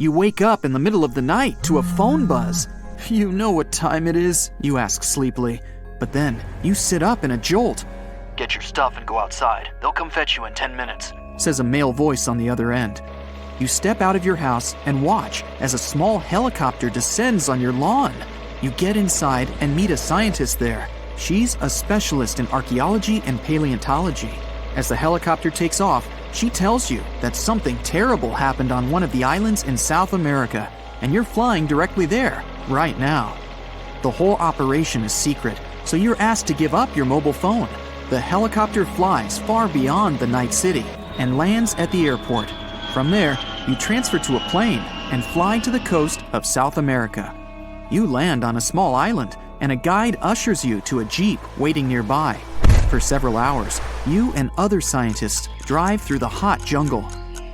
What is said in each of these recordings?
You wake up in the middle of the night to a phone buzz. You know what time it is, you ask sleepily. But then you sit up in a jolt. Get your stuff and go outside. They'll come fetch you in 10 minutes, says a male voice on the other end. You step out of your house and watch as a small helicopter descends on your lawn. You get inside and meet a scientist there. She's a specialist in archaeology and paleontology. As the helicopter takes off, she tells you that something terrible happened on one of the islands in South America, and you're flying directly there, right now. The whole operation is secret, so you're asked to give up your mobile phone. The helicopter flies far beyond the night city and lands at the airport. From there, you transfer to a plane and fly to the coast of South America. You land on a small island, and a guide ushers you to a jeep waiting nearby. For several hours, you and other scientists drive through the hot jungle.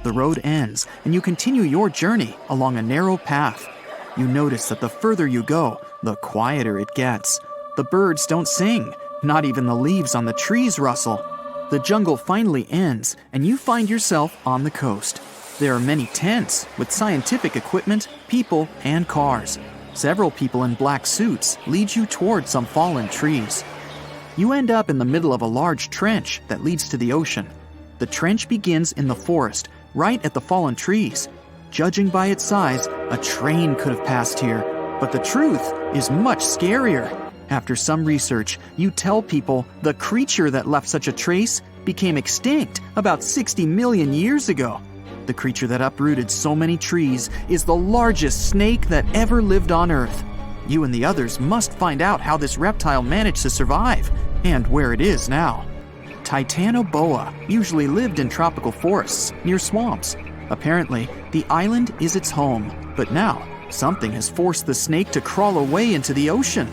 The road ends, and you continue your journey along a narrow path. You notice that the further you go, the quieter it gets. The birds don't sing, not even the leaves on the trees rustle. The jungle finally ends, and you find yourself on the coast. There are many tents with scientific equipment, people, and cars. Several people in black suits lead you toward some fallen trees. You end up in the middle of a large trench that leads to the ocean. The trench begins in the forest, right at the fallen trees. Judging by its size, a train could have passed here, but the truth is much scarier. After some research, you tell people the creature that left such a trace became extinct about 60 million years ago. The creature that uprooted so many trees is the largest snake that ever lived on Earth. You and the others must find out how this reptile managed to survive and where it is now. Titanoboa usually lived in tropical forests near swamps. Apparently, the island is its home, but now something has forced the snake to crawl away into the ocean.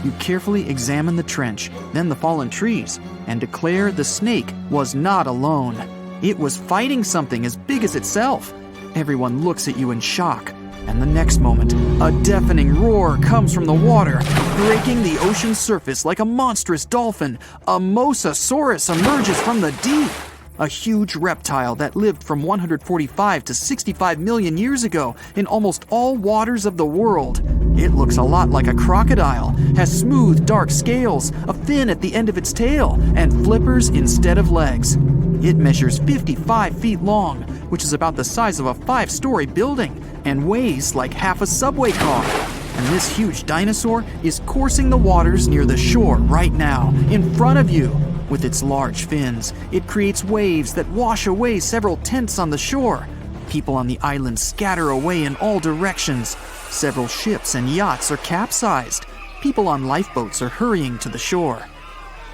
You carefully examine the trench, then the fallen trees, and declare the snake was not alone. It was fighting something as big as itself. Everyone looks at you in shock, and the next moment, a deafening roar comes from the water, breaking the ocean's surface like a monstrous dolphin. A Mosasaurus emerges from the deep, a huge reptile that lived from 145 to 65 million years ago in almost all waters of the world. It looks a lot like a crocodile, has smooth, dark scales, a fin at the end of its tail, and flippers instead of legs. It measures 55 feet long, which is about the size of a 5-story building, and weighs like half a subway car. And this huge dinosaur is coursing the waters near the shore right now, in front of you. With its large fins, it creates waves that wash away several tents on the shore. People on the island scatter away in all directions. Several ships and yachts are capsized. People on lifeboats are hurrying to the shore.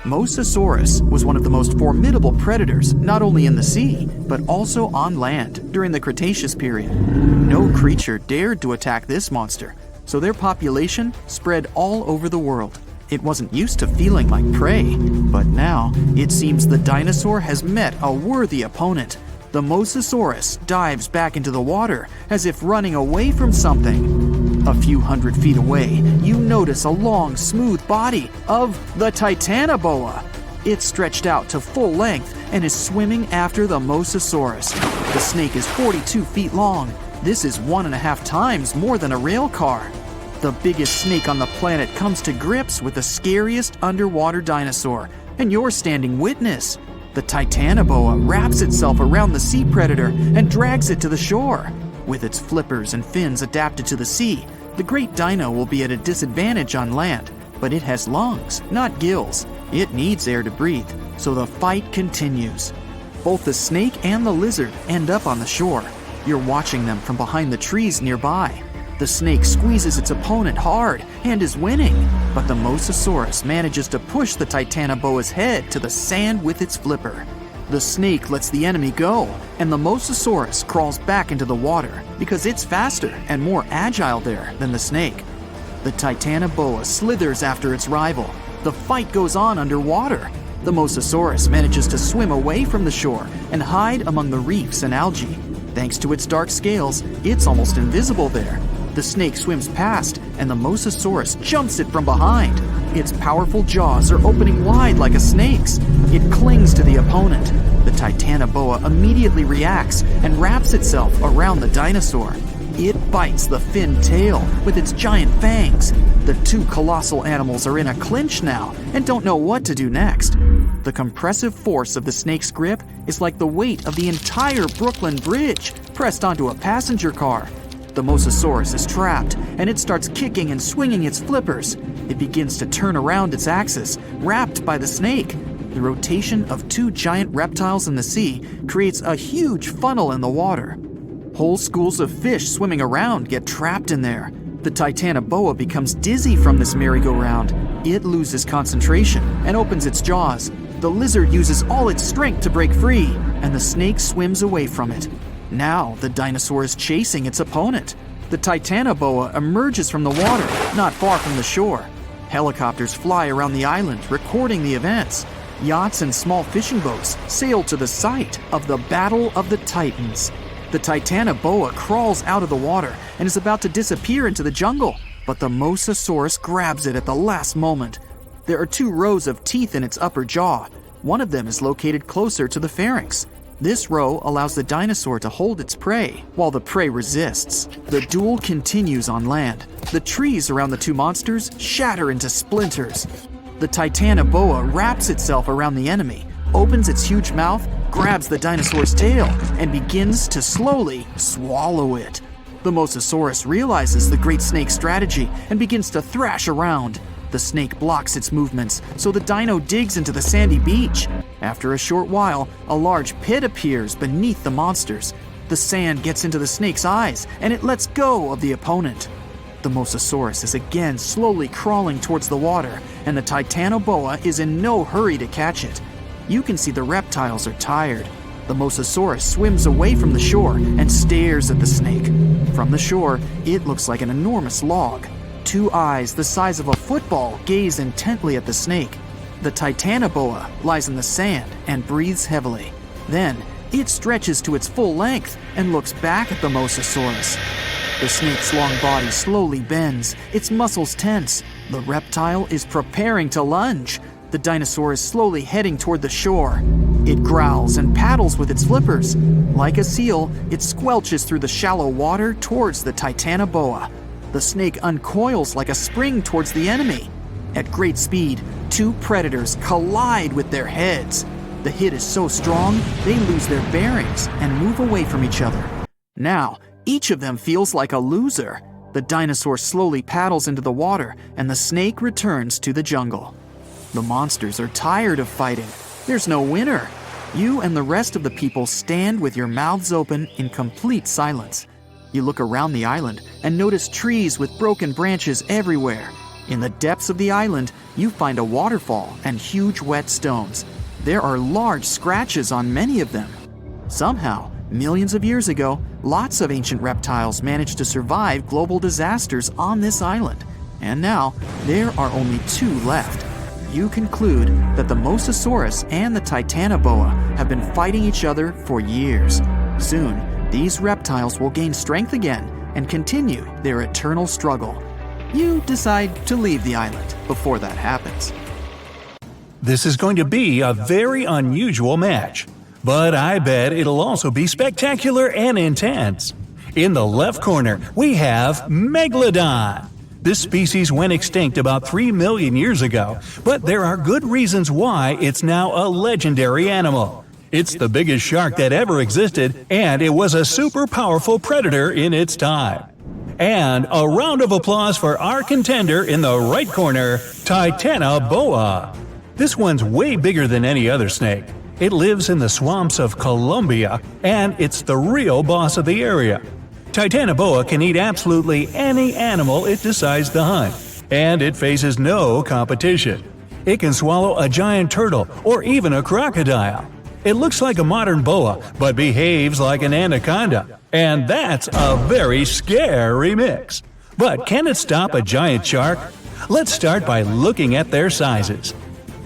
Mosasaurus was one of the most formidable predators, not only in the sea, but also on land during the Cretaceous period. No creature dared to attack this monster, so their population spread all over the world. It wasn't used to feeling like prey, but now it seems the dinosaur has met a worthy opponent. The Mosasaurus dives back into the water as if running away from something. A few hundred feet away, you notice a long, smooth body of the Titanoboa. It's stretched out to full length and is swimming after the Mosasaurus. The snake is 42 feet long. This is 1.5 times more than a rail car. The biggest snake on the planet comes to grips with the scariest underwater dinosaur, and you're standing witness. The Titanoboa wraps itself around the sea predator and drags it to the shore. With its flippers and fins adapted to the sea, the great dino will be at a disadvantage on land, but it has lungs, not gills. It needs air to breathe, so the fight continues. Both the snake and the lizard end up on the shore. You're watching them from behind the trees nearby. The snake squeezes its opponent hard and is winning, but the Mosasaurus manages to push the Titanoboa's head to the sand with its flipper. The snake lets the enemy go, and the Mosasaurus crawls back into the water because it's faster and more agile there than the snake. The Titanoboa slithers after its rival. The fight goes on underwater. The Mosasaurus manages to swim away from the shore and hide among the reefs and algae. Thanks to its dark scales, it's almost invisible there. The snake swims past, and the Mosasaurus jumps it from behind. Its powerful jaws are opening wide like a snake's. It clings to the opponent. The Titanoboa immediately reacts and wraps itself around the dinosaur. It bites the finned tail with its giant fangs. The two colossal animals are in a clinch now and don't know what to do next. The compressive force of the snake's grip is like the weight of the entire Brooklyn Bridge pressed onto a passenger car. The Mosasaurus is trapped, and it starts kicking and swinging its flippers. It begins to turn around its axis, wrapped by the snake. The rotation of two giant reptiles in the sea creates a huge funnel in the water. Whole schools of fish swimming around get trapped in there. The Titanoboa becomes dizzy from this merry-go-round. It loses concentration and opens its jaws. The lizard uses all its strength to break free, and the snake swims away from it. Now the dinosaur is chasing its opponent. The Titanoboa emerges from the water, not far from the shore. Helicopters fly around the island, recording the events. Yachts and small fishing boats sail to the site of the Battle of the Titans. The Titanoboa crawls out of the water and is about to disappear into the jungle, but the Mosasaurus grabs it at the last moment. There are two rows of teeth in its upper jaw. One of them is located closer to the pharynx. This row allows the dinosaur to hold its prey, while the prey resists. The duel continues on land. The trees around the two monsters shatter into splinters. The Titanoboa wraps itself around the enemy, opens its huge mouth, grabs the dinosaur's tail, and begins to slowly swallow it. The Mosasaurus realizes the great snake's strategy and begins to thrash around. The snake blocks its movements, so the dino digs into the sandy beach. After a short while, a large pit appears beneath the monsters. The sand gets into the snake's eyes, and it lets go of the opponent. The Mosasaurus is again slowly crawling towards the water, and the Titanoboa is in no hurry to catch it. You can see the reptiles are tired. The Mosasaurus swims away from the shore and stares at the snake. From the shore, it looks like an enormous log. Two eyes the size of a football gaze intently at the snake. The Titanoboa lies in the sand and breathes heavily. Then, it stretches to its full length and looks back at the Mosasaurus. The snake's long body slowly bends, its muscles tense. The reptile is preparing to lunge. The dinosaur is slowly heading toward the shore. It growls and paddles with its flippers. Like a seal, it squelches through the shallow water towards the Titanoboa. The snake uncoils like a spring towards the enemy. At great speed, two predators collide with their heads. The hit is so strong, they lose their bearings and move away from each other. Now, each of them feels like a loser. The dinosaur slowly paddles into the water, and the snake returns to the jungle. The monsters are tired of fighting. There's no winner. You and the rest of the people stand with your mouths open in complete silence. You look around the island and notice trees with broken branches everywhere. In the depths of the island, you find a waterfall and huge wet stones. There are large scratches on many of them. Somehow, millions of years ago, lots of ancient reptiles managed to survive global disasters on this island. And now, there are only two left. You conclude that the Mosasaurus and the Titanoboa have been fighting each other for years. Soon, these reptiles will gain strength again and continue their eternal struggle. You decide to leave the island before that happens. This is going to be a very unusual match, but I bet it'll also be spectacular and intense. In the left corner, we have Megalodon. This species went extinct about 3 million years ago, but there are good reasons why it's now a legendary animal. It's the biggest shark that ever existed, and it was a super powerful predator in its time. And a round of applause for our contender in the right corner, Titanoboa. This one's way bigger than any other snake. It lives in the swamps of Colombia, and it's the real boss of the area. Titanoboa can eat absolutely any animal it decides to hunt, and it faces no competition. It can swallow a giant turtle or even a crocodile. It looks like a modern boa, but behaves like an anaconda, and that's a very scary mix. But can it stop a giant shark? Let's start by looking at their sizes.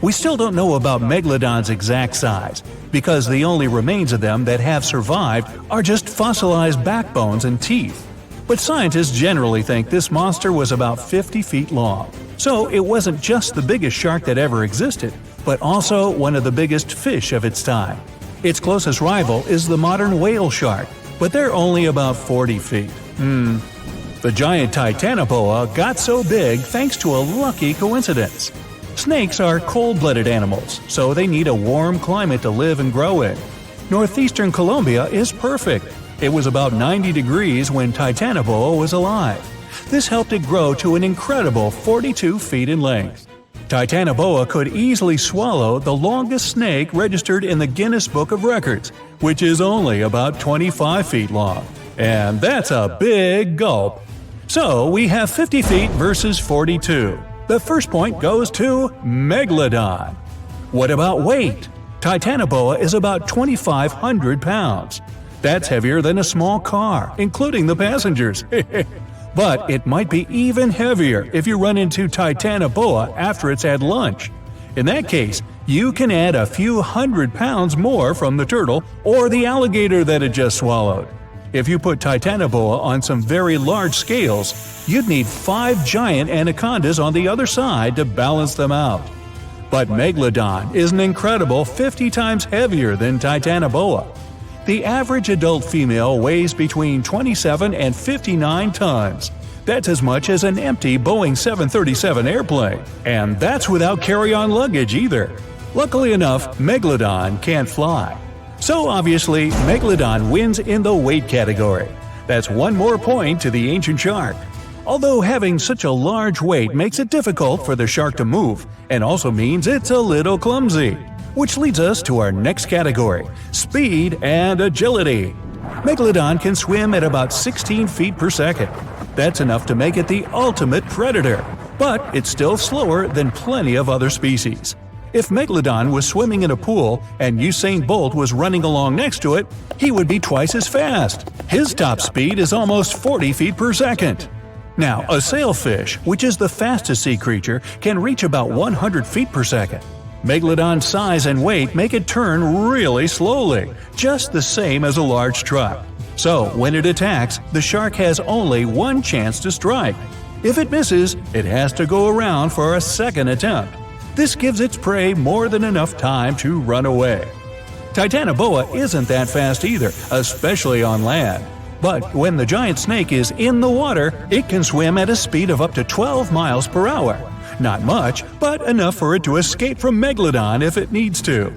We still don't know about Megalodon's exact size, because the only remains of them that have survived are just fossilized backbones and teeth. But scientists generally think this monster was about 50 feet long. So it wasn't just the biggest shark that ever existed, but also one of the biggest fish of its time. Its closest rival is the modern whale shark, but they're only about 40 feet. The giant Titanoboa got so big thanks to a lucky coincidence. Snakes are cold-blooded animals, so they need a warm climate to live and grow in. Northeastern Colombia is perfect. It was about 90 degrees when Titanoboa was alive. This helped it grow to an incredible 42 feet in length. Titanoboa could easily swallow the longest snake registered in the Guinness Book of Records, which is only about 25 feet long. And that's a big gulp. So we have 50 feet versus 42. The first point goes to Megalodon. What about weight? Titanoboa is about 2,500 pounds. That's heavier than a small car, including the passengers. But it might be even heavier if you run into Titanoboa after it's had lunch. In that case, you can add a few hundred pounds more from the turtle or the alligator that it just swallowed. If you put Titanoboa on some very large scales, you'd need 5 giant anacondas on the other side to balance them out. But Megalodon is an incredible 50 times heavier than Titanoboa. The average adult female weighs between 27 and 59 tons. That's as much as an empty Boeing 737 airplane. And that's without carry-on luggage either. Luckily enough, Megalodon can't fly. So obviously, Megalodon wins in the weight category. That's one more point to the ancient shark. Although having such a large weight makes it difficult for the shark to move, and also means it's a little clumsy. Which leads us to our next category, speed and agility. Megalodon can swim at about 16 feet per second. That's enough to make it the ultimate predator, but it's still slower than plenty of other species. If Megalodon was swimming in a pool and Usain Bolt was running along next to it, he would be twice as fast. His top speed is almost 40 feet per second. Now, a sailfish, which is the fastest sea creature, can reach about 100 feet per second. Megalodon's size and weight make it turn really slowly, just the same as a large truck. So, when it attacks, the shark has only one chance to strike. If it misses, it has to go around for a second attempt. This gives its prey more than enough time to run away. Titanoboa isn't that fast either, especially on land. But when the giant snake is in the water, it can swim at a speed of up to 12 miles per hour. Not much, but enough for it to escape from Megalodon if it needs to.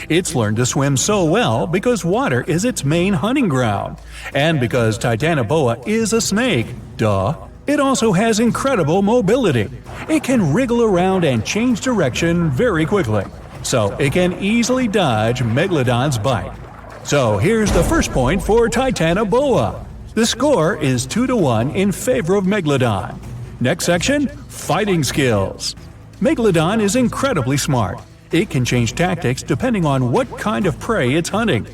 It's learned to swim so well because water is its main hunting ground. And because Titanoboa is a snake, duh, it also has incredible mobility. It can wriggle around and change direction very quickly, so it can easily dodge Megalodon's bite. So here's the first point for Titanoboa. The score is 2-1 in favor of Megalodon. Next section, fighting skills. Megalodon is incredibly smart. It can change tactics depending on what kind of prey it's hunting.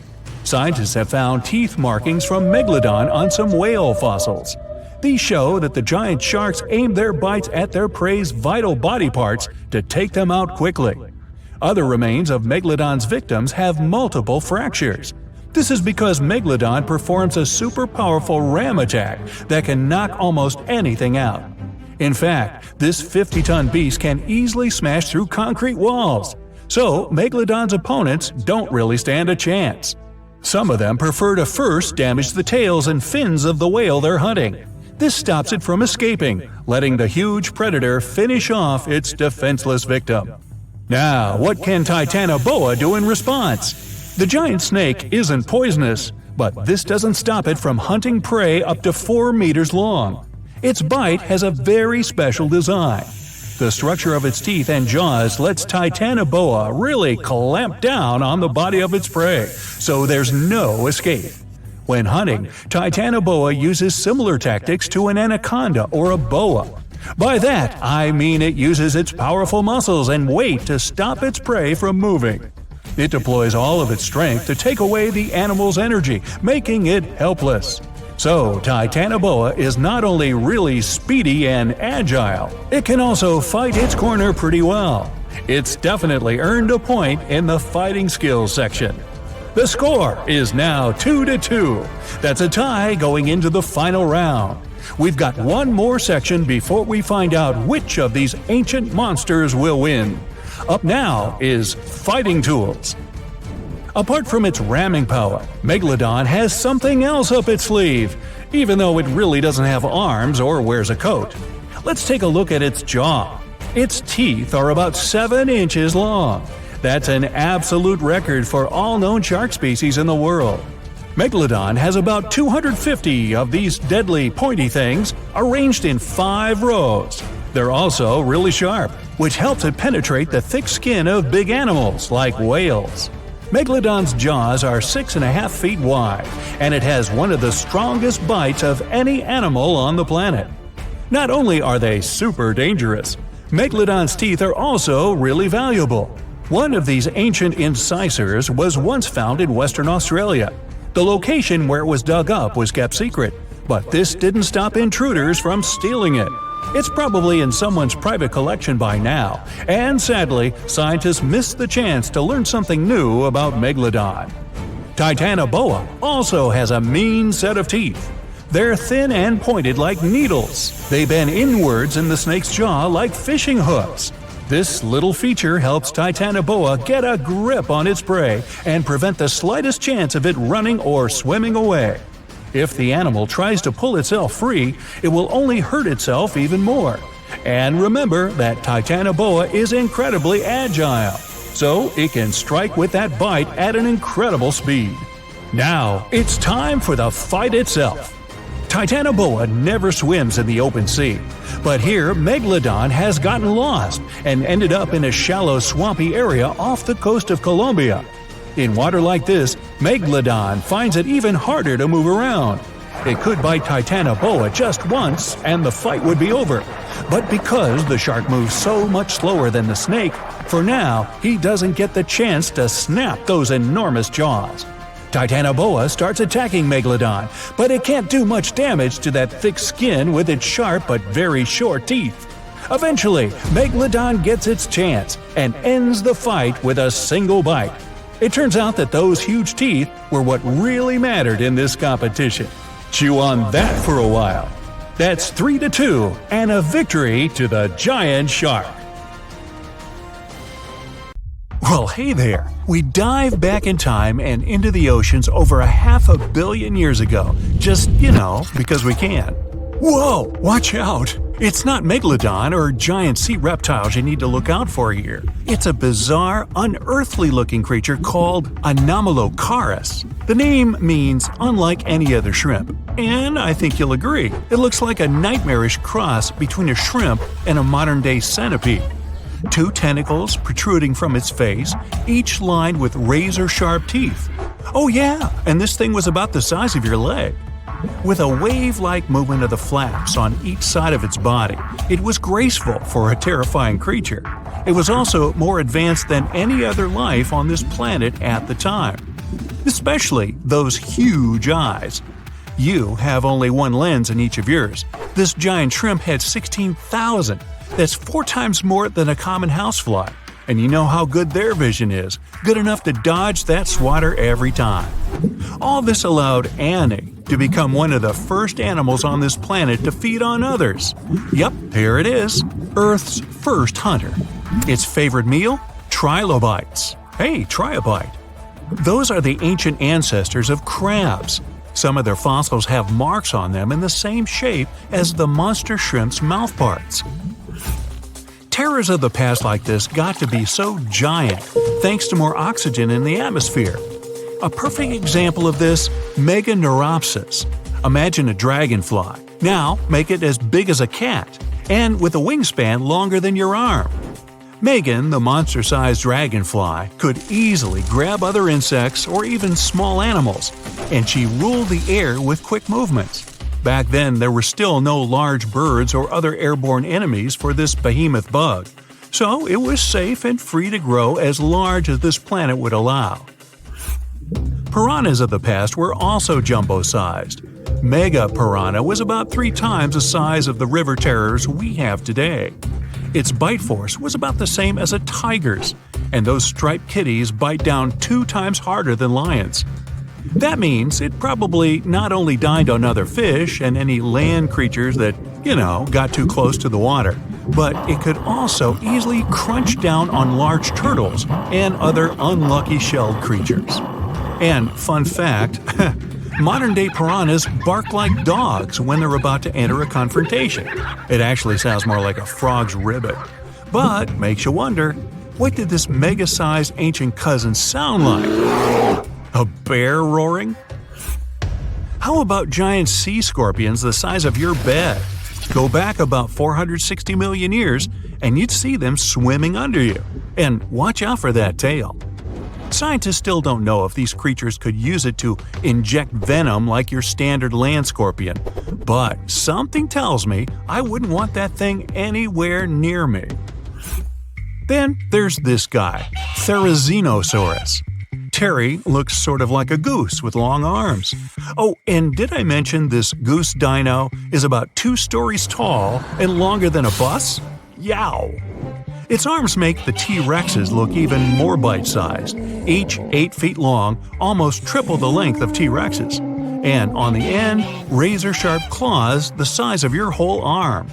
Scientists have found teeth markings from Megalodon on some whale fossils. These show that the giant sharks aim their bites at their prey's vital body parts to take them out quickly. Other remains of Megalodon's victims have multiple fractures. This is because Megalodon performs a super powerful ram attack that can knock almost anything out. In fact, this 50-ton beast can easily smash through concrete walls. So, Megalodon's opponents don't really stand a chance. Some of them prefer to first damage the tails and fins of the whale they're hunting. This stops it from escaping, letting the huge predator finish off its defenseless victim. Now, what can Titanoboa do in response? The giant snake isn't poisonous, but this doesn't stop it from hunting prey up to 4 meters long. Its bite has a very special design. The structure of its teeth and jaws lets Titanoboa really clamp down on the body of its prey, so there's no escape. When hunting, Titanoboa uses similar tactics to an anaconda or a boa. By that, I mean it uses its powerful muscles and weight to stop its prey from moving. It deploys all of its strength to take away the animal's energy, making it helpless. So, Titanoboa is not only really speedy and agile, it can also fight its corner pretty well. It's definitely earned a point in the fighting skills section. The score is now 2-2. That's a tie going into the final round. We've got one more section before we find out which of these ancient monsters will win. Up now is fighting tools. Apart from its ramming power, Megalodon has something else up its sleeve. even though it really doesn't have arms or wears a coat. Let's take a look at its jaw. Its teeth are about 7 inches long. That's an absolute record for all known shark species in the world. Megalodon has about 250 of these deadly pointy things arranged in 5 rows. They're also really sharp, which helps it penetrate the thick skin of big animals like whales. Megalodon's jaws are 6.5 feet wide, and it has one of the strongest bites of any animal on the planet. Not only are they super dangerous, Megalodon's teeth are also really valuable. One of these ancient incisors was once found in Western Australia. The location where it was dug up was kept secret, but this didn't stop intruders from stealing it. It's probably in someone's private collection by now, and sadly, scientists missed the chance to learn something new about Megalodon. Titanoboa also has a mean set of teeth. They're thin and pointed like needles. They bend inwards in the snake's jaw like fishing hooks. This little feature helps Titanoboa get a grip on its prey and prevent the slightest chance of it running or swimming away. If the animal tries to pull itself free, it will only hurt itself even more. And remember that Titanoboa is incredibly agile, so it can strike with that bite at an incredible speed. Now, it's time for the fight itself. Titanoboa never swims in the open sea, but here Megalodon has gotten lost and ended up in a shallow swampy area off the coast of Colombia. In water like this, Megalodon finds it even harder to move around. It could bite Titanoboa just once and the fight would be over. But because the shark moves so much slower than the snake, for now he doesn't get the chance to snap those enormous jaws. Titanoboa starts attacking Megalodon, but it can't do much damage to that thick skin with its sharp but very short teeth. Eventually, Megalodon gets its chance and ends the fight with a single bite. It turns out that those huge teeth were what really mattered in this competition. Chew on that for a while. That's 3-2 and a victory to the giant shark. Well, hey there! We dive back in time and into the oceans over 500 million years ago, just, because we can. Whoa! Watch out! It's not Megalodon or giant sea reptiles you need to look out for here. It's a bizarre, unearthly-looking creature called Anomalocaris. The name means unlike any other shrimp, and I think you'll agree, it looks like a nightmarish cross between a shrimp and a modern-day centipede. 2 tentacles protruding from its face, each lined with razor-sharp teeth. Oh yeah, and this thing was about the size of your leg. With a wave-like movement of the flaps on each side of its body, it was graceful for a terrifying creature. It was also more advanced than any other life on this planet at the time. Especially those huge eyes. You have only one lens in each of yours. This giant shrimp had 16,000. That's 4 times more than a common housefly. And you know how good their vision is, good enough to dodge that swatter every time. All this allowed Annie to become one of the first animals on this planet to feed on others. Yep, here it is, Earth's first hunter. Its favorite meal? Trilobites. Hey, try a bite. Those are the ancient ancestors of crabs. Some of their fossils have marks on them in the same shape as the monster shrimp's mouthparts. Terrors of the past like this got to be so giant thanks to more oxygen in the atmosphere. A perfect example of this, Meganeuropsis. Imagine a dragonfly. Now make it as big as a cat, and with a wingspan longer than your arm. Megan, the monster-sized dragonfly, could easily grab other insects or even small animals, and she ruled the air with quick movements. Back then, there were still no large birds or other airborne enemies for this behemoth bug, so it was safe and free to grow as large as this planet would allow. Piranhas of the past were also jumbo-sized. Mega piranha was about 3 times the size of the river terrors we have today. Its bite force was about the same as a tiger's, and those striped kitties bite down 2 times harder than lions. That means it probably not only dined on other fish and any land creatures that, got too close to the water, but it could also easily crunch down on large turtles and other unlucky shelled creatures. And fun fact, Modern-day piranhas bark like dogs when they're about to enter a confrontation. It actually sounds more like a frog's ribbit. But makes you wonder, what did this mega-sized ancient cousin sound like? A bear roaring? How about giant sea scorpions the size of your bed? Go back about 460 million years, and you'd see them swimming under you. And watch out for that tail. Scientists still don't know if these creatures could use it to inject venom like your standard land scorpion, but something tells me I wouldn't want that thing anywhere near me. Then there's this guy, Titanoboa. Terry looks sort of like a goose with long arms. Oh, and did I mention this goose dino is about 2 stories tall and longer than a bus? Yow! Its arms make the T-Rexes look even more bite-sized, each 8 feet long, almost triple the length of T-Rexes. And on the end, razor-sharp claws the size of your whole arm.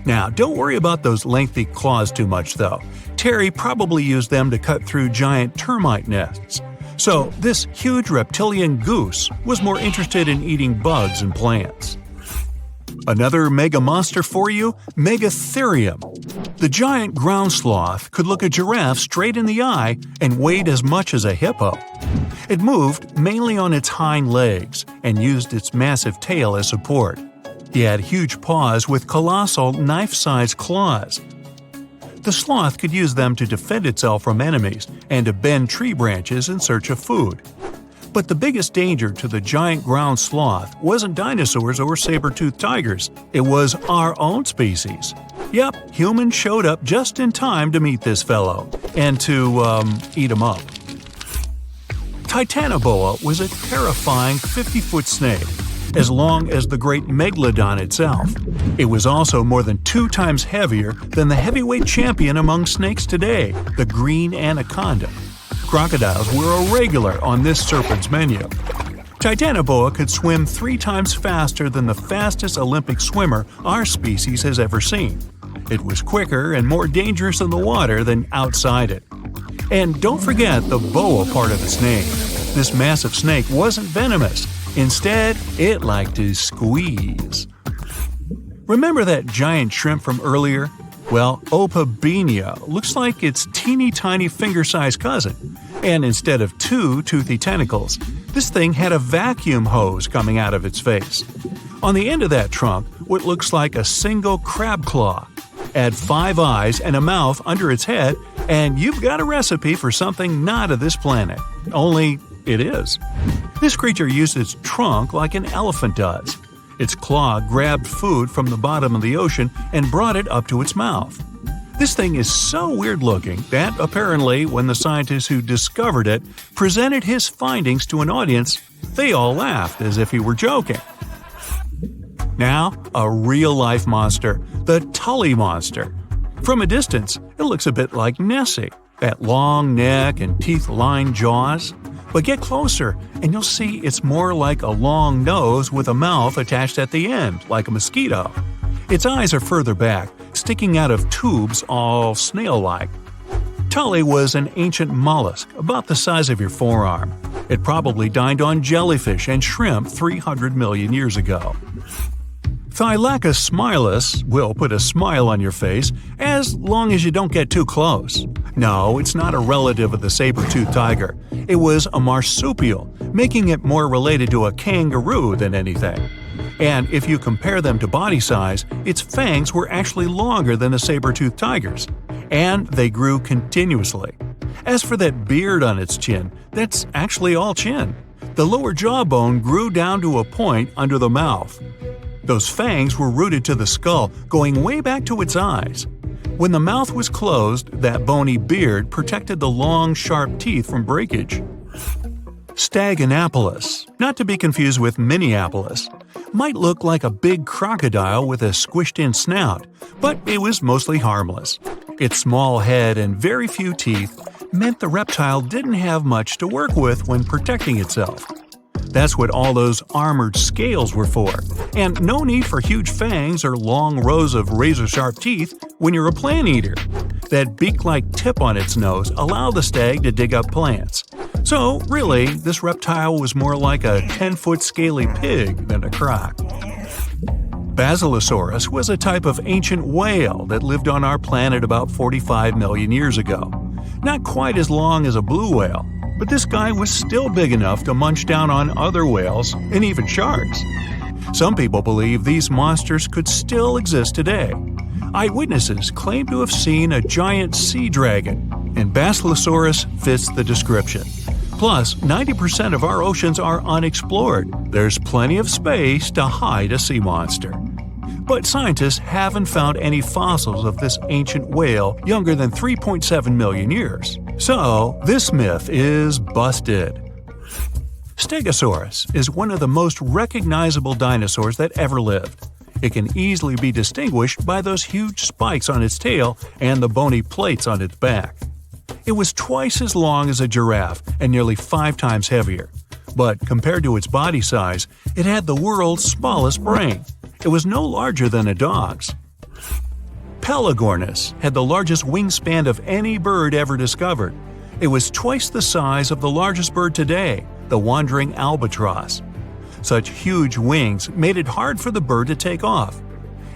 Now, don't worry about those lengthy claws too much, though. Terry probably used them to cut through giant termite nests. So, this huge reptilian goose was more interested in eating bugs and plants. Another mega monster for you, Megatherium. The giant ground sloth could look a giraffe straight in the eye and weighed as much as a hippo. It moved mainly on its hind legs and used its massive tail as support. He had huge paws with colossal knife-sized claws. The sloth could use them to defend itself from enemies and to bend tree branches in search of food. But the biggest danger to the giant ground sloth wasn't dinosaurs or saber-toothed tigers. It was our own species. Yep, humans showed up just in time to meet this fellow and to, eat him up. Titanoboa was a terrifying 50-foot snake, as long as the great megalodon itself. It was also more than 2 times heavier than the heavyweight champion among snakes today, the green anaconda. Crocodiles were a regular on this serpent's menu. Titanoboa could swim 3 times faster than the fastest Olympic swimmer our species has ever seen. It was quicker and more dangerous in the water than outside it. And don't forget the boa part of its name. This massive snake wasn't venomous. Instead, it liked to squeeze. Remember that giant shrimp from earlier? Well, Opabenia looks like its teeny-tiny finger-sized cousin. And instead of 2 toothy tentacles, this thing had a vacuum hose coming out of its face. On the end of that trunk, what looks like a single crab claw. Add 5 eyes and a mouth under its head, and you've got a recipe for something not of this planet. Only it is. This creature used its trunk like an elephant does. Its claw grabbed food from the bottom of the ocean and brought it up to its mouth. This thing is so weird-looking that, apparently, when the scientists who discovered it presented his findings to an audience, they all laughed as if he were joking. Now, a real-life monster, the Tully monster. From a distance, it looks a bit like Nessie, that long neck and teeth-lined jaws. But get closer, and you'll see it's more like a long nose with a mouth attached at the end, like a mosquito. Its eyes are further back, sticking out of tubes all snail-like. Tully was an ancient mollusk, about the size of your forearm. It probably dined on jellyfish and shrimp 300 million years ago. Thylacus smilus will put a smile on your face as long as you don't get too close. No, it's not a relative of the saber-toothed tiger. It was a marsupial, making it more related to a kangaroo than anything. And if you compare them to body size, its fangs were actually longer than a saber-toothed tiger's. And they grew continuously. As for that beard on its chin, that's actually all chin. The lower jawbone grew down to a point under the mouth. Those fangs were rooted to the skull, going way back to its eyes. When the mouth was closed, that bony beard protected the long, sharp teeth from breakage. Staganapolis, not to be confused with Minneapolis, might look like a big crocodile with a squished-in snout, but it was mostly harmless. Its small head and very few teeth meant the reptile didn't have much to work with when protecting itself. That's what all those armored scales were for, and no need for huge fangs or long rows of razor-sharp teeth when you're a plant eater. That beak-like tip on its nose allowed the stag to dig up plants, So, really, this reptile was more like a 10-foot scaly pig than a croc. Basilosaurus was a type of ancient whale that lived on our planet about 45 million years ago. Not quite as long as a blue whale, but this guy was still big enough to munch down on other whales and even sharks. Some people believe these monsters could still exist today. Eyewitnesses claim to have seen a giant sea dragon, and Basilosaurus fits the description. Plus, 90% of our oceans are unexplored. There's plenty of space to hide a sea monster. But scientists haven't found any fossils of this ancient whale younger than 3.7 million years. So, this myth is busted. Stegosaurus is one of the most recognizable dinosaurs that ever lived. It can easily be distinguished by those huge spikes on its tail and the bony plates on its back. It was twice as long as a giraffe and nearly 5 times heavier. But compared to its body size, it had the world's smallest brain. It was no larger than a dog's. Pelagornis had the largest wingspan of any bird ever discovered. It was twice the size of the largest bird today, the wandering albatross. Such huge wings made it hard for the bird to take off.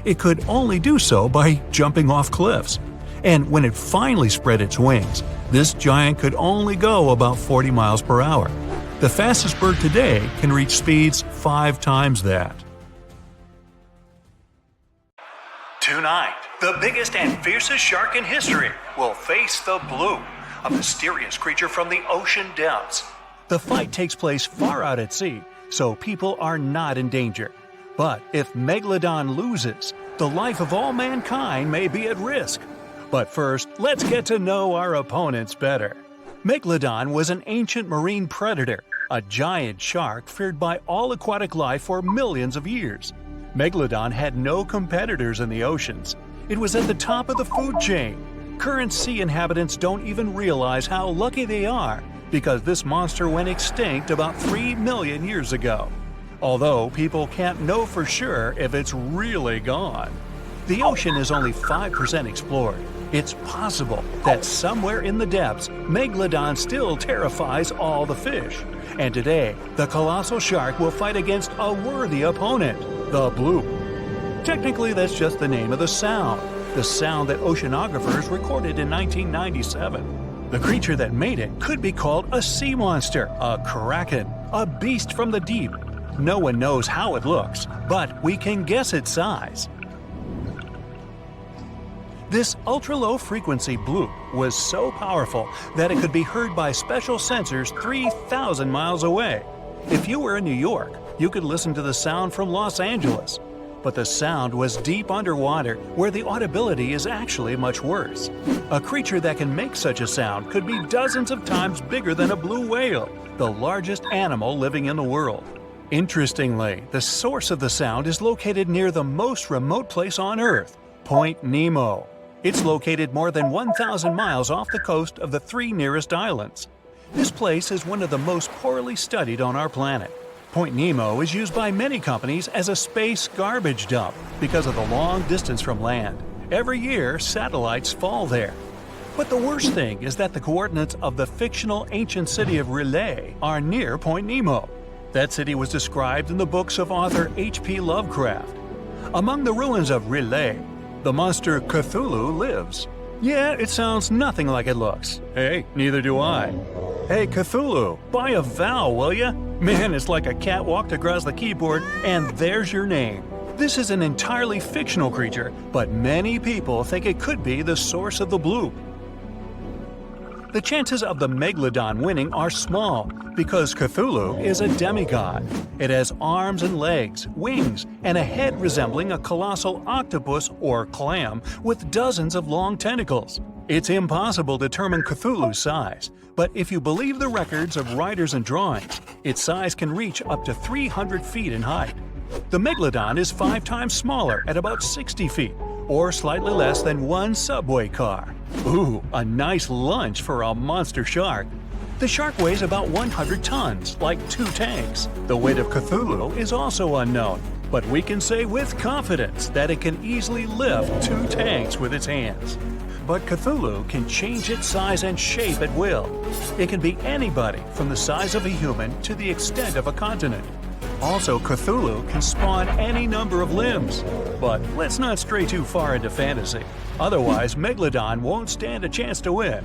It could only do so by jumping off cliffs. And when it finally spread its wings, this giant could only go about 40 miles per hour. The fastest bird today can reach speeds 5 times that. Tonight, the biggest and fiercest shark in history will face the Blue, a mysterious creature from the ocean depths. The fight takes place far out at sea, so people are not in danger. But if Megalodon loses, the life of all mankind may be at risk. But first, let's get to know our opponents better. Megalodon was an ancient marine predator, a giant shark feared by all aquatic life for millions of years. Megalodon had no competitors in the oceans. It was at the top of the food chain. Current sea inhabitants don't even realize how lucky they are because this monster went extinct about 3 million years ago. Although people can't know for sure if it's really gone. The ocean is only 5% explored. It's possible that somewhere in the depths, Megalodon still terrifies all the fish. And today, the colossal shark will fight against a worthy opponent, the Blue. Technically, that's just the name of the sound that oceanographers recorded in 1997. The creature that made it could be called a sea monster, a kraken, a beast from the deep. No one knows how it looks, but we can guess its size. This ultra-low-frequency blue was so powerful that it could be heard by special sensors 3,000 miles away. If you were in New York, you could listen to the sound from Los Angeles. But the sound was deep underwater, where the audibility is actually much worse. A creature that can make such a sound could be dozens of times bigger than a blue whale, the largest animal living in the world. Interestingly, the source of the sound is located near the most remote place on Earth, Point Nemo. It's located more than 1,000 miles off the coast of the 3 nearest islands. This place is one of the most poorly studied on our planet. Point Nemo is used by many companies as a space garbage dump because of the long distance from land. Every year, satellites fall there. But the worst thing is that the coordinates of the fictional ancient city of R'lyeh are near Point Nemo. That city was described in the books of author H.P. Lovecraft. Among the ruins of R'lyeh, the monster Cthulhu lives. Yeah, it sounds nothing like it looks. Hey, neither do I. Hey, Cthulhu, buy a vowel, will ya? Man, it's like a cat walked across the keyboard and there's your name. This is an entirely fictional creature, but many people think it could be the source of the blue. The chances of the Megalodon winning are small because Cthulhu is a demigod. It has arms and legs, wings, and a head resembling a colossal octopus or clam with dozens of long tentacles. It's impossible to determine Cthulhu's size, but if you believe the records of writers and drawings, its size can reach up to 300 feet in height. The Megalodon is 5 times smaller at about 60 feet, or slightly less than 1 subway car. Ooh, a nice lunch for a monster shark. The shark weighs about 100 tons, like 2 tanks. The weight of Cthulhu is also unknown, but we can say with confidence that it can easily lift 2 tanks with its hands. but Cthulhu can change its size and shape at will. It can be anybody from the size of a human to the extent of a continent. Also, Cthulhu can spawn any number of limbs. But let's not stray too far into fantasy. Otherwise, Megalodon won't stand a chance to win.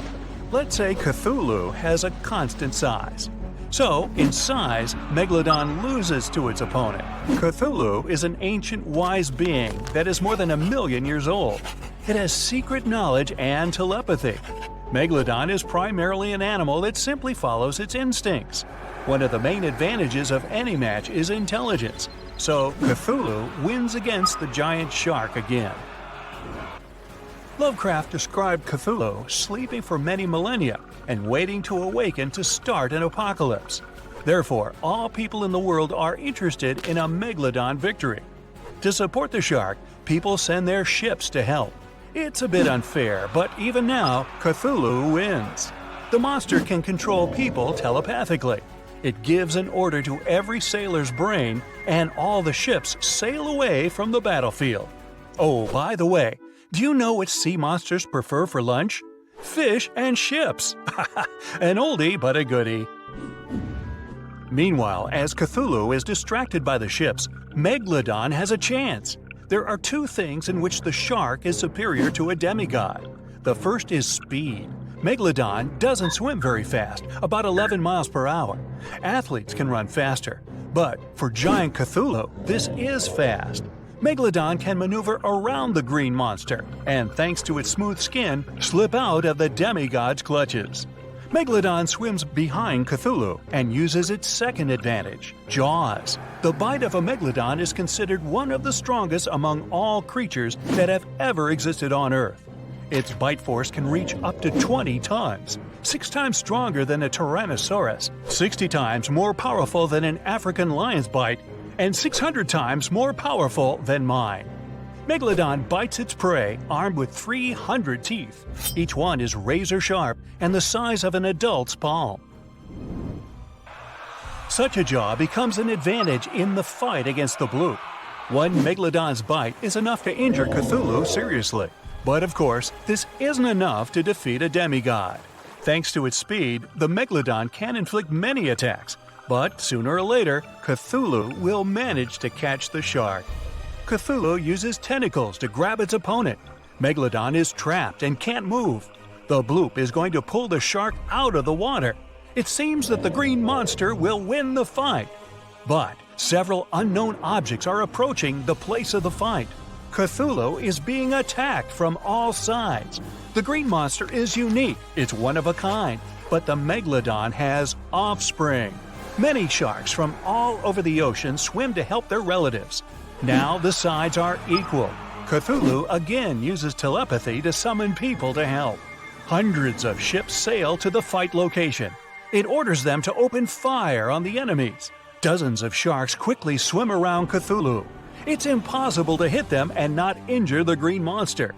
Let's say Cthulhu has a constant size. So, in size, Megalodon loses to its opponent. Cthulhu is an ancient wise being that is more than 1 million years old. It has secret knowledge and telepathy. Megalodon is primarily an animal that simply follows its instincts. One of the main advantages of any match is intelligence, so Cthulhu wins against the giant shark again. Lovecraft described Cthulhu sleeping for many millennia and waiting to awaken to start an apocalypse. Therefore, all people in the world are interested in a Megalodon victory. To support the shark, people send their ships to help. It's a bit unfair, but even now, Cthulhu wins. The monster can control people telepathically. It gives an order to every sailor's brain, and all the ships sail away from the battlefield. Oh, by the way, do you know what sea monsters prefer for lunch? Fish and ships! An oldie but a goodie. Meanwhile, as Cthulhu is distracted by the ships, Megalodon has a chance. There are two things in which the shark is superior to a demigod. The first is speed. Megalodon doesn't swim very fast, about 11 miles per hour. Athletes can run faster, but for giant Cthulhu, this is fast. Megalodon can maneuver around the green monster, and thanks to its smooth skin, slip out of the demigod's clutches. Megalodon swims behind Cthulhu and uses its second advantage, jaws. The bite of a Megalodon is considered one of the strongest among all creatures that have ever existed on Earth. Its bite force can reach up to 20 tons, 6 times stronger than a Tyrannosaurus, 60 times more powerful than an African lion's bite, and 600 times more powerful than mine. Megalodon bites its prey armed with 300 teeth. Each one is razor sharp and the size of an adult's palm. Such a jaw becomes an advantage in the fight against the bloop. One Megalodon's bite is enough to injure Cthulhu seriously. But of course, this isn't enough to defeat a demigod. Thanks to its speed, the Megalodon can inflict many attacks, but sooner or later, Cthulhu will manage to catch the shark. Cthulhu uses tentacles to grab its opponent. Megalodon is trapped and can't move. The bloop is going to pull the shark out of the water. It seems that the green monster will win the fight. But several unknown objects are approaching the place of the fight. Cthulhu is being attacked from all sides. The green monster is unique, it's one of a kind, but the Megalodon has offspring. Many sharks from all over the ocean swim to help their relatives. Now the sides are equal. Cthulhu again uses telepathy to summon people to help. Hundreds of ships sail to the fight location. It orders them to open fire on the enemies. Dozens of sharks quickly swim around Cthulhu. It's impossible to hit them and not injure the green monster.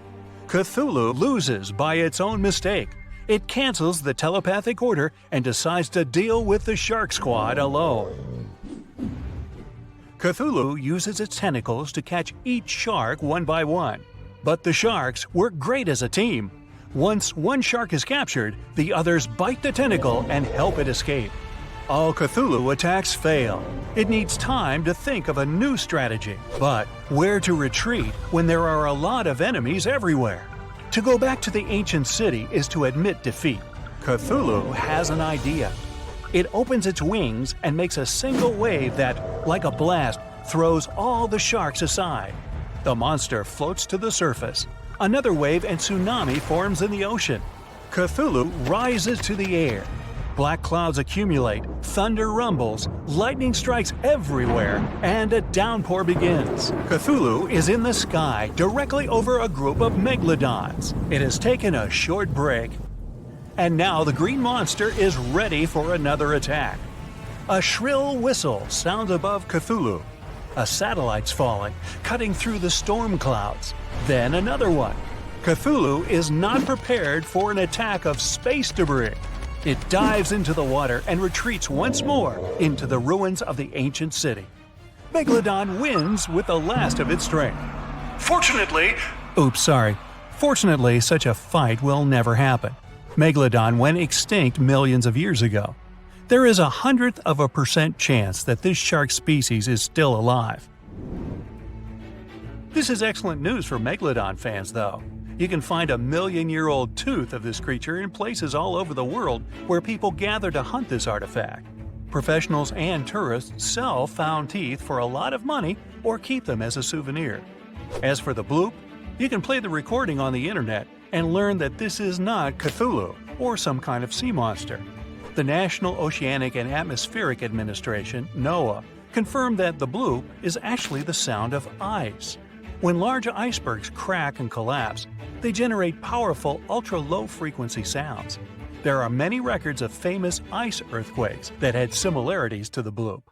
Cthulhu loses by its own mistake. It cancels the telepathic order and decides to deal with the shark squad alone. Cthulhu uses its tentacles to catch each shark one by one. But the sharks work great as a team. Once one shark is captured, the others bite the tentacle and help it escape. All Cthulhu attacks fail. It needs time to think of a new strategy. But where to retreat when there are a lot of enemies everywhere? To go back to the ancient city is to admit defeat. Cthulhu has an idea. It opens its wings and makes a single wave that, like a blast, throws all the sharks aside. The monster floats to the surface. Another wave and tsunami forms in the ocean. Cthulhu rises to the air. Black clouds accumulate, thunder rumbles, lightning strikes everywhere, and a downpour begins. Cthulhu is in the sky, directly over a group of megalodons. It has taken a short break. And now the green monster is ready for another attack. A shrill whistle sounds above Cthulhu. A satellite's falling, cutting through the storm clouds. Then another one. Cthulhu is not prepared for an attack of space debris. It dives into the water and retreats once more into the ruins of the ancient city. Megalodon wins with the last of its strength. Fortunately, Fortunately, such a fight will never happen. Megalodon went extinct millions of years ago. There is 1/100% chance that this shark species is still alive. This is excellent news for Megalodon fans, though. You can find a million-year-old tooth of this creature in places all over the world where people gather to hunt this artifact. Professionals and tourists sell found teeth for a lot of money or keep them as a souvenir. As for the bloop, you can play the recording on the internet and learn that this is not Cthulhu or some kind of sea monster. The National Oceanic and Atmospheric Administration, NOAA, confirmed that the bloop is actually the sound of ice. When large icebergs crack and collapse, they generate powerful ultra-low frequency sounds. There are many records of famous ice earthquakes that had similarities to the bloop.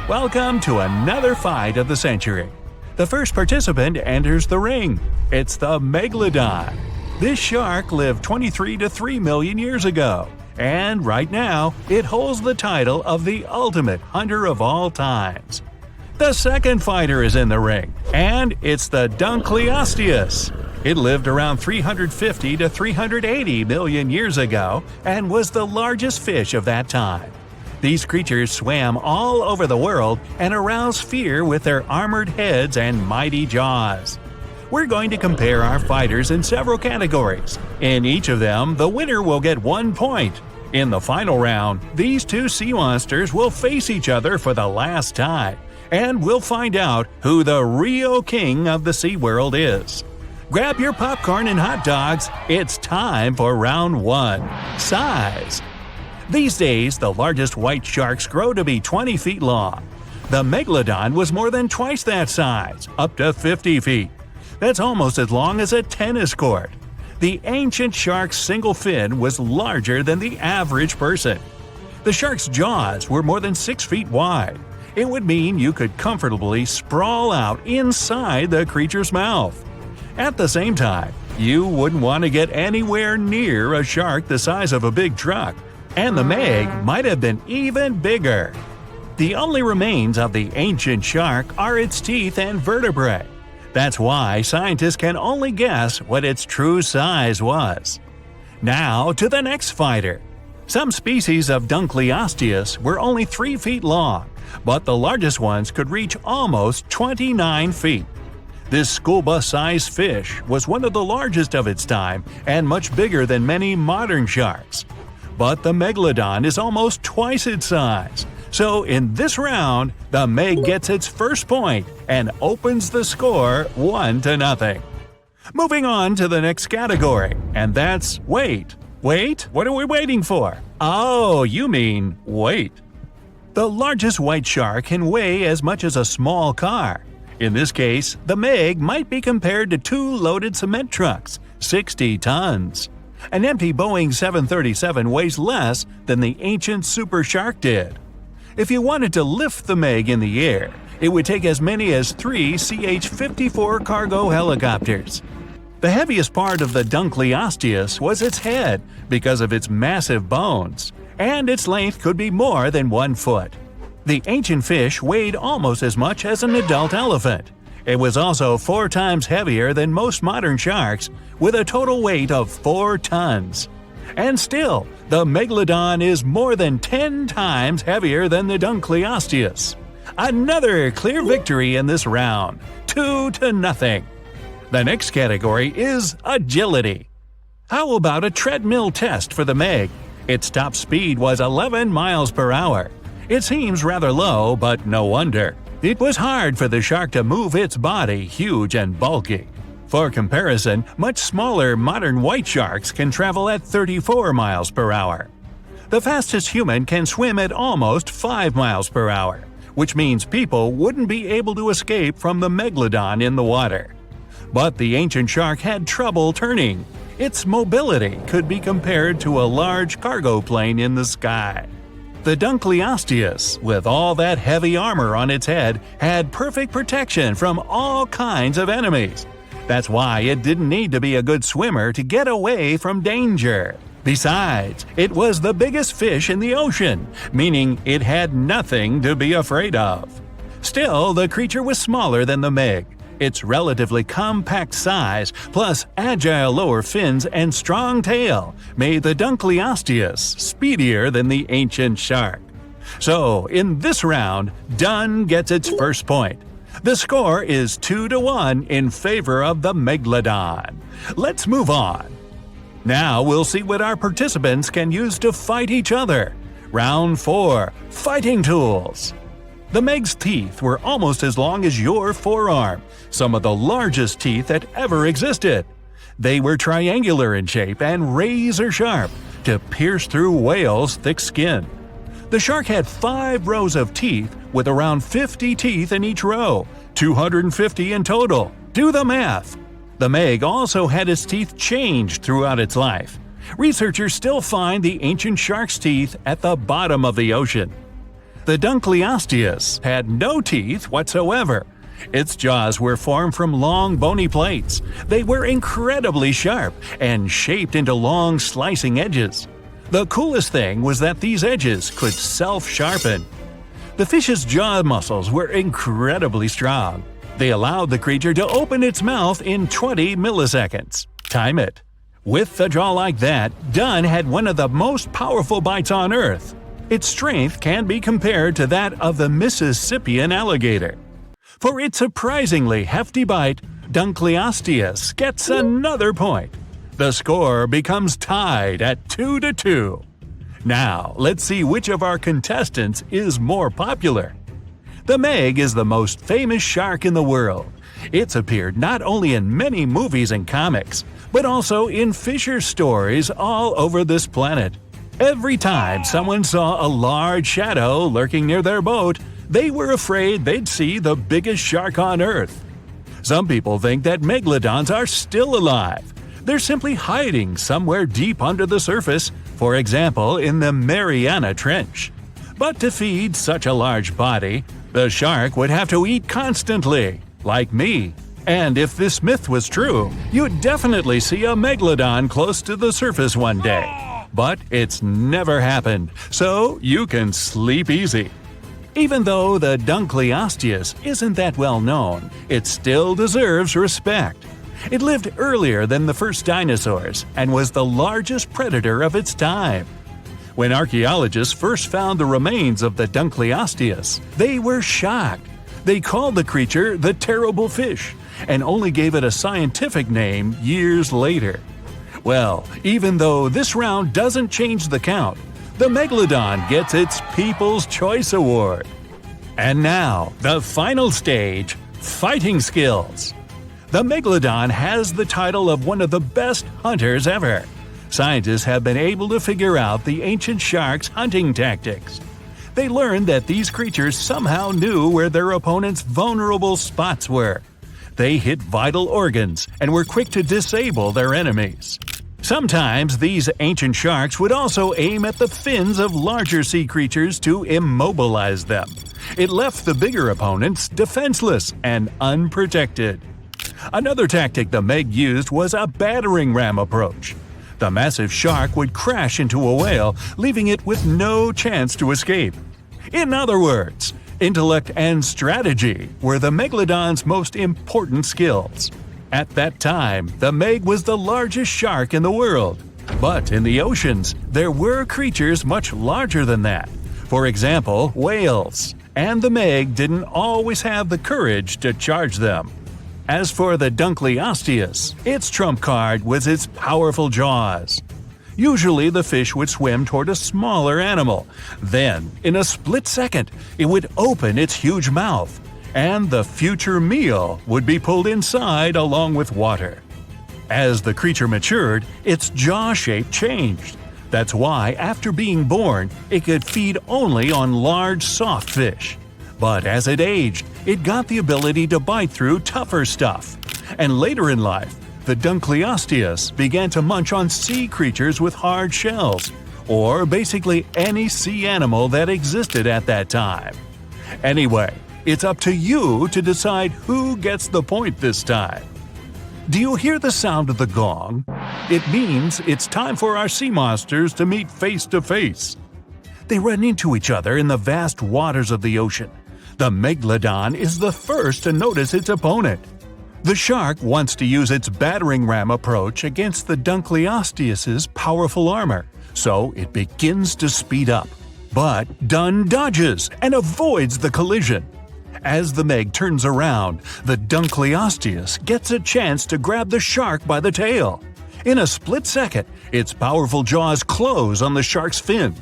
Welcome to another fight of the century. The first participant enters the ring. It's the Megalodon. This shark lived 23 to 3 million years ago, and right now it holds the title of the ultimate hunter of all times. The second fighter is in the ring, and it's the Dunkleosteus. It lived around 350 to 380 million years ago and was the largest fish of that time. These creatures swam all over the world and aroused fear with their armored heads and mighty jaws. We're going to compare our fighters in several categories. In each of them, the winner will get 1 point. In the final round, these two sea monsters will face each other for the last time, and we'll find out who the real king of the sea world is. Grab your popcorn and hot dogs. It's time for round 1. Size. These days, the largest white sharks grow to be 20 feet long. The Megalodon was more than twice that size, up to 50 feet. That's almost as long as a tennis court. The ancient shark's single fin was larger than the average person. The shark's jaws were more than 6 feet wide. It would mean you could comfortably sprawl out inside the creature's mouth. At the same time, you wouldn't want to get anywhere near a shark the size of a big truck, and the Meg might have been even bigger. The only remains of the ancient shark are its teeth and vertebrae. That's why scientists can only guess what its true size was. Now to the next fighter. Some species of Dunkleosteus were only 3 feet long, but the largest ones could reach almost 29 feet. This school bus-sized fish was one of the largest of its time and much bigger than many modern sharks. But the Megalodon is almost twice its size. So in this round, the Meg gets its first point and opens the score 1-0. Moving on to the next category, and that's weight. Wait, what are we waiting for? Oh, you mean weight. The largest white shark can weigh as much as a small car. In this case, the Meg might be compared to 2 loaded cement trucks, 60 tons. An empty Boeing 737 weighs less than the ancient super shark did. If you wanted to lift the Meg in the air, it would take as many as 3 CH-54 cargo helicopters. The heaviest part of the Dunkleosteus was its head because of its massive bones, and its length could be more than 1 foot. The ancient fish weighed almost as much as an adult elephant. It was also 4 times heavier than most modern sharks, with a total weight of 4 tons. And still, the Megalodon is more than 10 times heavier than the Dunkleosteus. Another clear victory in this round, 2-0. The next category is agility. How about a treadmill test for the Meg? Its top speed was 11 miles per hour. It seems rather low, but no wonder. It was hard for the shark to move its body, huge and bulky. For comparison, much smaller modern white sharks can travel at 34 miles per hour. The fastest human can swim at almost 5 miles per hour, which means people wouldn't be able to escape from the Megalodon in the water. But the ancient shark had trouble turning. Its mobility could be compared to a large cargo plane in the sky. The Dunkleosteus, with all that heavy armor on its head, had perfect protection from all kinds of enemies. That's why it didn't need to be a good swimmer to get away from danger. Besides, it was the biggest fish in the ocean, meaning it had nothing to be afraid of. Still, the creature was smaller than the Meg. Its relatively compact size, plus agile lower fins and strong tail, made the Dunkleosteus speedier than the ancient shark. So, in this round, Dun gets its first point. The score is 2-1 in favor of the Megalodon. Let's move on. Now we'll see what our participants can use to fight each other. Round 4. Fighting Tools. The Meg's teeth were almost as long as your forearm, some of the largest teeth that ever existed. They were triangular in shape and razor sharp to pierce through whales' thick skin. The shark had 5 rows of teeth with around 50 teeth in each row, 250 in total. Do the math! The Meg also had its teeth changed throughout its life. Researchers still find the ancient shark's teeth at the bottom of the ocean. The Dunkleosteus had no teeth whatsoever. Its jaws were formed from long bony plates. They were incredibly sharp and shaped into long slicing edges. The coolest thing was that these edges could self-sharpen. The fish's jaw muscles were incredibly strong. They allowed the creature to open its mouth in 20 milliseconds. Time it. With a jaw like that, Dun had one of the most powerful bites on Earth. Its strength can be compared to that of the Mississippian alligator. For its surprisingly hefty bite, Dunkleosteus gets another point. The score becomes tied at 2-2. Now, let's see which of our contestants is more popular. The Meg is the most famous shark in the world. It's appeared not only in many movies and comics, but also in fisher stories all over this planet. Every time someone saw a large shadow lurking near their boat, they were afraid they'd see the biggest shark on Earth. Some people think that megalodons are still alive. They're simply hiding somewhere deep under the surface, for example in the Mariana Trench. But to feed such a large body, the shark would have to eat constantly, like me. And if this myth was true, you'd definitely see a megalodon close to the surface one day. But it's never happened, so you can sleep easy. Even though the Dunkleosteus isn't that well known, it still deserves respect. It lived earlier than the first dinosaurs and was the largest predator of its time. When archaeologists first found the remains of the Dunkleosteus, they were shocked. They called the creature the terrible fish and only gave it a scientific name years later. Well, even though this round doesn't change the count, the Megalodon gets its People's Choice Award. And now, the final stage, fighting skills. The Megalodon has the title of one of the best hunters ever. Scientists have been able to figure out the ancient shark's hunting tactics. They learned that these creatures somehow knew where their opponent's vulnerable spots were. They hit vital organs and were quick to disable their enemies. Sometimes these ancient sharks would also aim at the fins of larger sea creatures to immobilize them. It left the bigger opponents defenseless and unprotected. Another tactic the Meg used was a battering ram approach. The massive shark would crash into a whale, leaving it with no chance to escape. In other words, intellect and strategy were the Megalodon's most important skills. At that time, the Meg was the largest shark in the world. But in the oceans, there were creatures much larger than that. For example, whales. And the Meg didn't always have the courage to charge them. As for the Dunkleosteus, its trump card was its powerful jaws. Usually the fish would swim toward a smaller animal. Then, in a split second, it would open its huge mouth, and the future meal would be pulled inside along with water. As the creature matured, its jaw shape changed. That's why, after being born, it could feed only on large, soft fish. But as it aged, it got the ability to bite through tougher stuff. And later in life, the Dunkleosteus began to munch on sea creatures with hard shells, or basically any sea animal that existed at that time. Anyway, it's up to you to decide who gets the point this time. Do you hear the sound of the gong? It means it's time for our sea monsters to meet face to face. They run into each other in the vast waters of the ocean. The Megalodon is the first to notice its opponent. The shark wants to use its battering ram approach against the Dunkleosteus's powerful armor, so it begins to speed up. But Dun dodges and avoids the collision. As the Meg turns around, the Dunkleosteus gets a chance to grab the shark by the tail. In a split second, its powerful jaws close on the shark's fin.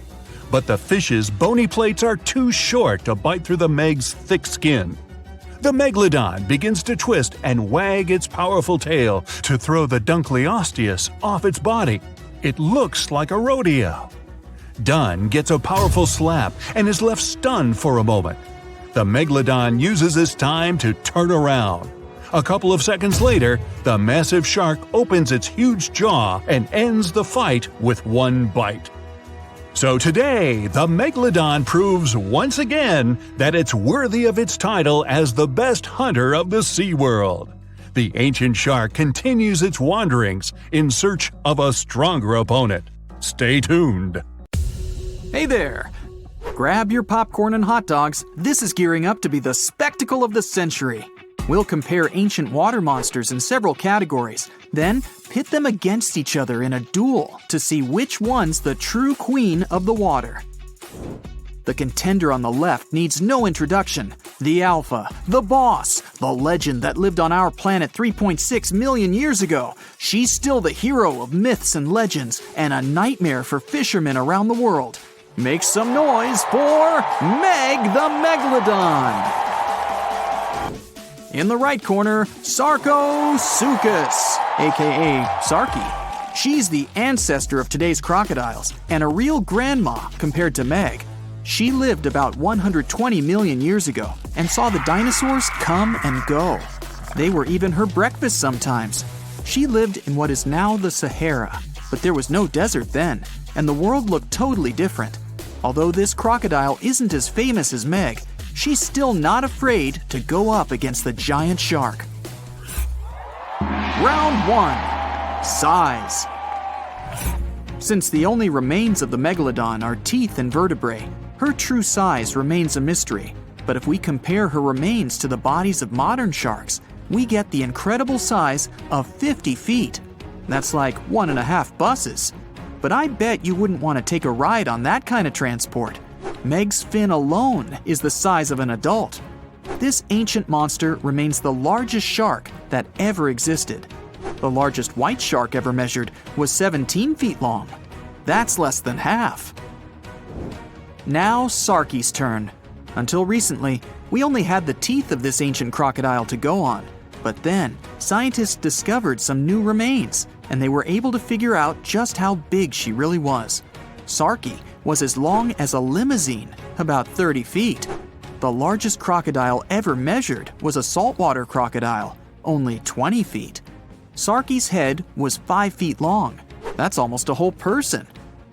But the fish's bony plates are too short to bite through the Meg's thick skin. The Megalodon begins to twist and wag its powerful tail to throw the Dunkleosteus off its body. It looks like a rodeo. Dun gets a powerful slap and is left stunned for a moment. The Megalodon uses this time to turn around. A couple of seconds later, the massive shark opens its huge jaw and ends the fight with one bite. So today, the Megalodon proves once again that it's worthy of its title as the best hunter of the SeaWorld. The ancient shark continues its wanderings in search of a stronger opponent. Stay tuned. Hey there! Grab your popcorn and hot dogs. This is gearing up to be the spectacle of the century. We'll compare ancient water monsters in several categories, then pit them against each other in a duel to see which one's the true queen of the water. The contender on the left needs no introduction. The alpha, the boss, the legend that lived on our planet 3.6 million years ago. She's still the hero of myths and legends and a nightmare for fishermen around the world. Make some noise for Meg the Megalodon! In the right corner, Sarcosuchus, aka Sarky. She's the ancestor of today's crocodiles and a real grandma compared to Meg. She lived about 120 million years ago and saw the dinosaurs come and go. They were even her breakfast sometimes. She lived in what is now the Sahara, but there was no desert then, and the world looked totally different. Although this crocodile isn't as famous as Meg, she's still not afraid to go up against the giant shark. Round 1. Size. Since the only remains of the Megalodon are teeth and vertebrae, her true size remains a mystery. But if we compare her remains to the bodies of modern sharks, we get the incredible size of 50 feet. That's like 1.5 buses. But I bet you wouldn't want to take a ride on that kind of transport. Meg's fin alone is the size of an adult. This ancient monster remains the largest shark that ever existed. The largest white shark ever measured was 17 feet long. That's less than half. Now Sarky's turn. Until recently, we only had the teeth of this ancient crocodile to go on. But then, scientists discovered some new remains, and they were able to figure out just how big she really was. Sarky was as long as a limousine, about 30 feet. The largest crocodile ever measured was a saltwater crocodile, only 20 feet. Sarky's head was 5 feet long. That's almost a whole person.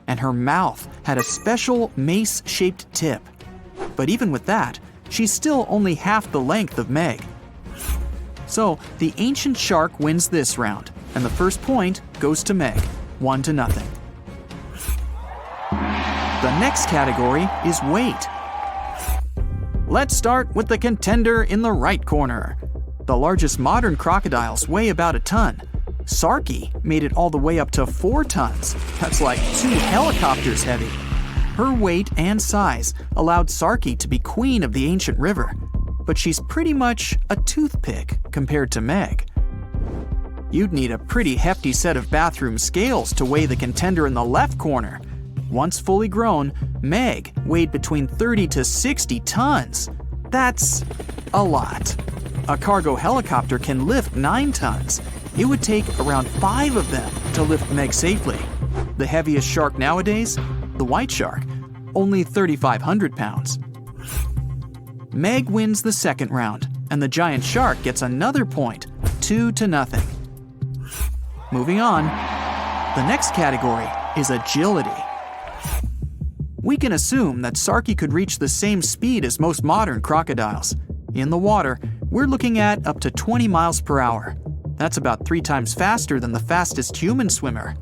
And her mouth had a special mace-shaped tip. But even with that, she's still only half the length of Meg. So the ancient shark wins this round, and the first point goes to Meg, 1-0. The next category is weight. Let's start with the contender in the right corner. The largest modern crocodiles weigh about a ton. Sarky made it all the way up to 4 tons. That's like 2 helicopters heavy. Her weight and size allowed Sarky to be queen of the ancient river. But she's pretty much a toothpick compared to Meg. You'd need a pretty hefty set of bathroom scales to weigh the contender in the left corner. Once fully grown, Meg weighed between 30 to 60 tons. That's a lot. A cargo helicopter can lift 9 tons. It would take around 5 of them to lift Meg safely. The heaviest shark nowadays, the white shark, only 3,500 pounds. Meg wins the second round, and the giant shark gets another point, 2-0. Moving on, the next category is agility. We can assume that Sarky could reach the same speed as most modern crocodiles. In the water, we're looking at up to 20 miles per hour. That's about 3 times faster than the fastest human swimmer.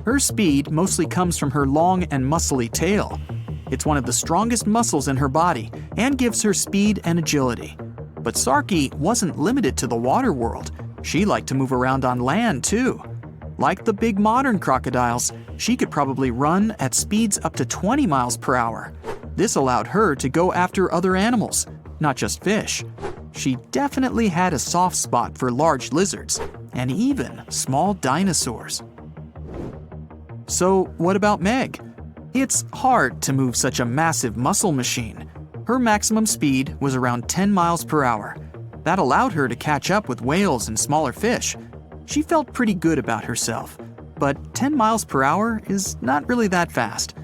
Her speed mostly comes from her long and muscly tail. It's one of the strongest muscles in her body and gives her speed and agility. But Sarky wasn't limited to the water world. She liked to move around on land too. Like the big modern crocodiles, she could probably run at speeds up to 20 miles per hour. This allowed her to go after other animals, not just fish. She definitely had a soft spot for large lizards and even small dinosaurs. So what about Meg? It's hard to move such a massive muscle machine. Her maximum speed was around 10 miles per hour. That allowed her to catch up with whales and smaller fish. She felt pretty good about herself, but 10 miles per hour is not really that fast.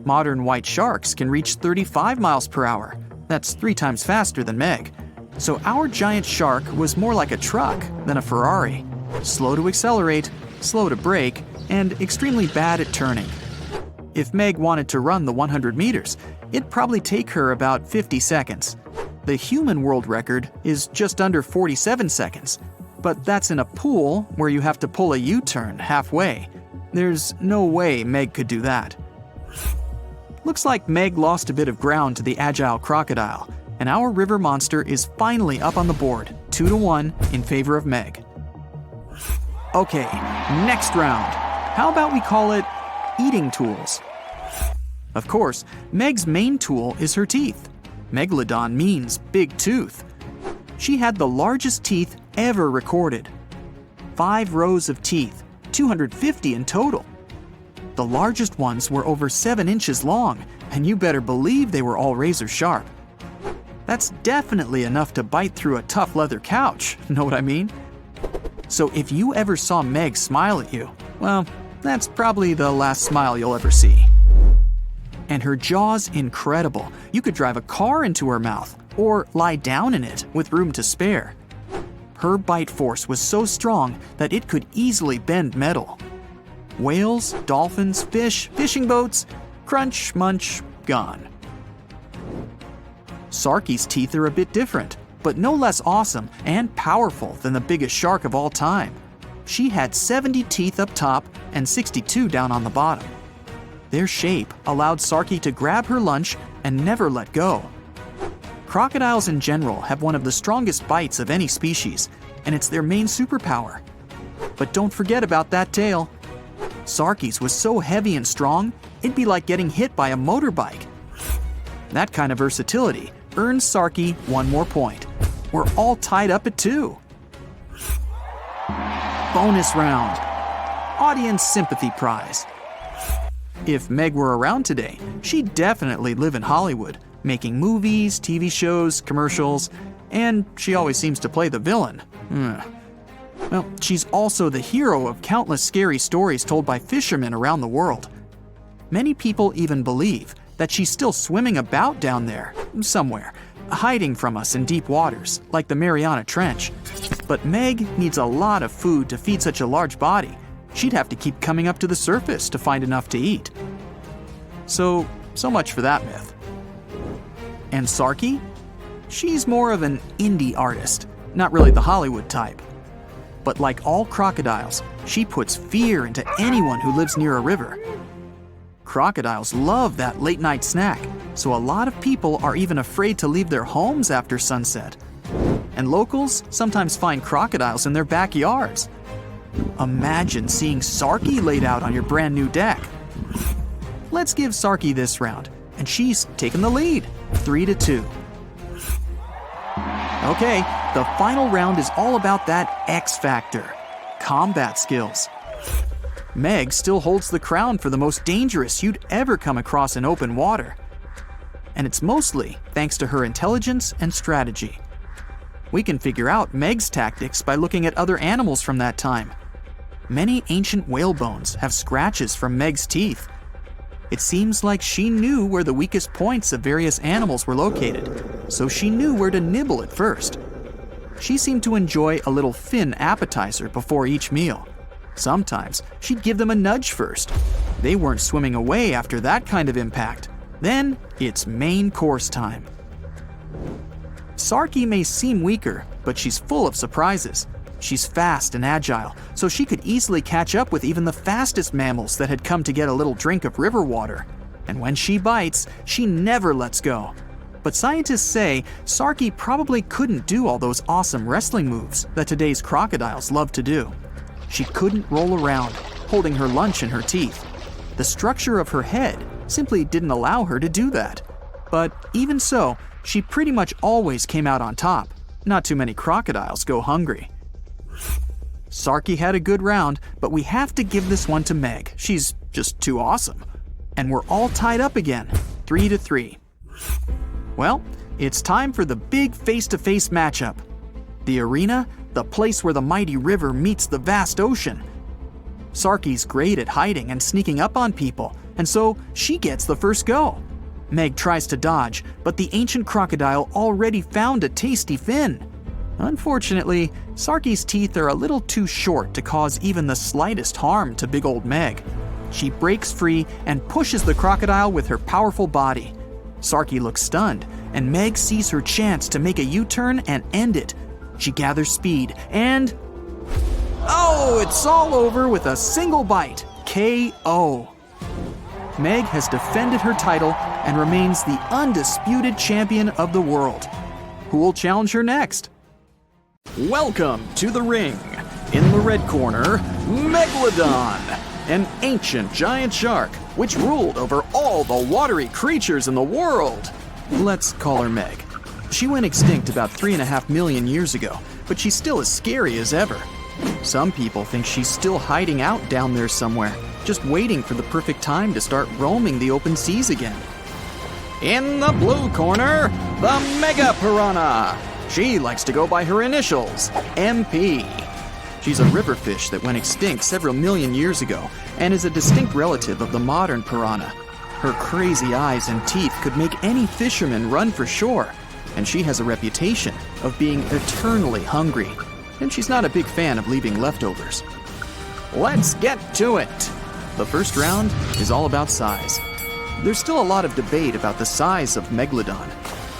Modern white sharks can reach 35 miles per hour. That's 3 times faster than Meg. So our giant shark was more like a truck than a Ferrari. Slow to accelerate, slow to brake, and extremely bad at turning. If Meg wanted to run the 100 meters, it'd probably take her about 50 seconds. The human world record is just under 47 seconds, but that's in a pool where you have to pull a U-turn halfway. There's no way Meg could do that. Looks like Meg lost a bit of ground to the agile crocodile, and our river monster is finally up on the board, 2-1 in favor of Meg. Okay, next round. How about we call it eating tools? Of course, Meg's main tool is her teeth. Megalodon means big tooth. She had the largest teeth ever recorded. 5 rows of teeth, 250 in total. The largest ones were over 7 inches long, and you better believe they were all razor sharp. That's definitely enough to bite through a tough leather couch, know what I mean? So if you ever saw Meg smile at you, well, that's probably the last smile you'll ever see. And her jaw's incredible. You could drive a car into her mouth, or lie down in it with room to spare. Her bite force was so strong that it could easily bend metal. Whales, dolphins, fish, fishing boats, crunch, munch, gone. Sarki's teeth are a bit different, but no less awesome and powerful than the biggest shark of all time. She had 70 teeth up top and 62 down on the bottom. Their shape allowed Sarki to grab her lunch and never let go. Crocodiles in general have one of the strongest bites of any species, and it's their main superpower. But don't forget about that tail. Sarki's was so heavy and strong, it'd be like getting hit by a motorbike. That kind of versatility earns Sarki 1 more point. We're all tied up at 2. Bonus round. Audience sympathy prize. If Meg were around today, she'd definitely live in Hollywood, making movies, TV shows, commercials, and she always seems to play the villain. Well, she's also the hero of countless scary stories told by fishermen around the world. Many people even believe that she's still swimming about down there, somewhere, hiding from us in deep waters, like the Mariana Trench. But Meg needs a lot of food to feed such a large body. She'd have to keep coming up to the surface to find enough to eat. So much for that myth. And Sarki? She's more of an indie artist, not really the Hollywood type. But like all crocodiles, she puts fear into anyone who lives near a river. Crocodiles love that late-night snack, so a lot of people are even afraid to leave their homes after sunset. And locals sometimes find crocodiles in their backyards. Imagine seeing Sarki laid out on your brand new deck. Let's give Sarki this round, and she's taken the lead, 3-2. Okay, the final round is all about that X factor, combat skills. Meg still holds the crown for the most dangerous you'd ever come across in open water. And it's mostly thanks to her intelligence and strategy. We can figure out Meg's tactics by looking at other animals from that time. Many ancient whale bones have scratches from Meg's teeth. It seems like she knew where the weakest points of various animals were located, so she knew where to nibble at first. She seemed to enjoy a little fin appetizer before each meal. Sometimes she'd give them a nudge first. They weren't swimming away after that kind of impact. Then it's main course time. Sarki may seem weaker, but she's full of surprises. She's fast and agile, so she could easily catch up with even the fastest mammals that had come to get a little drink of river water. And when she bites, she never lets go. But scientists say Sarky probably couldn't do all those awesome wrestling moves that today's crocodiles love to do. She couldn't roll around, holding her lunch in her teeth. The structure of her head simply didn't allow her to do that. But even so, she pretty much always came out on top. Not too many crocodiles go hungry. Sarky had a good round, but we have to give this one to Meg. She's just too awesome. And we're all tied up again, 3-3. Well, it's time for the big face-to-face matchup. The arena, the place where the mighty river meets the vast ocean. Sarky's great at hiding and sneaking up on people, and so she gets the first go. Meg tries to dodge, but the ancient crocodile already found a tasty fin. Unfortunately, Sarky's teeth are a little too short to cause even the slightest harm to big old Meg. She breaks free and pushes the crocodile with her powerful body. Sarky looks stunned, and Meg sees her chance to make a U-turn and end it. She gathers speed and... oh, it's all over with a single bite. KO. Meg has defended her title and remains the undisputed champion of the world. Who will challenge her next? Welcome to the ring. In the red corner, Megalodon, an ancient giant shark which ruled over all the watery creatures in the world. Let's call her Meg. She went extinct about 3.5 million years ago, but she's still as scary as ever. Some people think she's still hiding out down there somewhere, just waiting for the perfect time to start roaming the open seas again. In the blue corner, the Mega Piranha. She likes to go by her initials, MP. She's a river fish that went extinct several million years ago and is a distinct relative of the modern piranha. Her crazy eyes and teeth could make any fisherman run for shore, and she has a reputation of being eternally hungry, and she's not a big fan of leaving leftovers. Let's get to it! The first round is all about size. There's still a lot of debate about the size of Megalodon.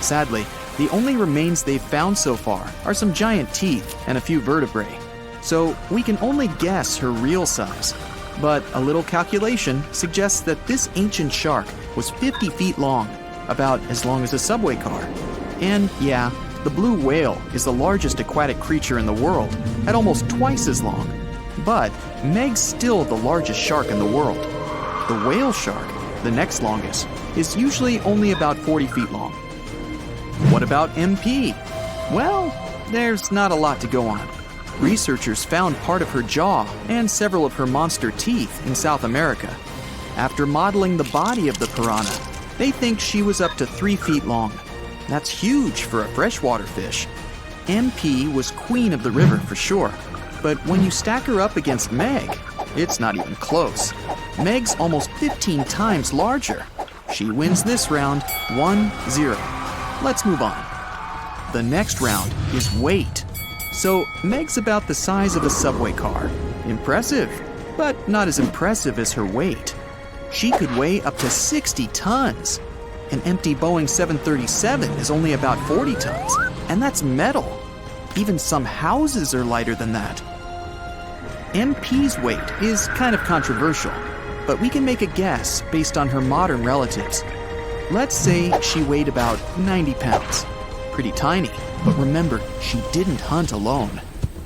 Sadly, the only remains they've found so far are some giant teeth and a few vertebrae, so we can only guess her real size. But a little calculation suggests that this ancient shark was 50 feet long, about as long as a subway car. And yeah, the blue whale is the largest aquatic creature in the world, at almost twice as long. But Meg's still the largest shark in the world. The whale shark, the next longest, is usually only about 40 feet long. What about MP? Well, there's not a lot to go on. Researchers found part of her jaw and several of her monster teeth in South America. After modeling the body of the piranha, they think she was up to 3 feet long. That's huge for a freshwater fish. MP was queen of the river for sure, but when you stack her up against Meg, it's not even close. Meg's almost 15 times larger. She wins this round 1-0. Let's move on. The next round is weight. So Meg's about the size of a subway car. Impressive, but not as impressive as her weight. She could weigh up to 60 tons. An empty Boeing 737 is only about 40 tons, and that's metal. Even some houses are lighter than that. MP's weight is kind of controversial, but we can make a guess based on her modern relatives. Let's say she weighed about 90 pounds. Pretty tiny, but remember, she didn't hunt alone.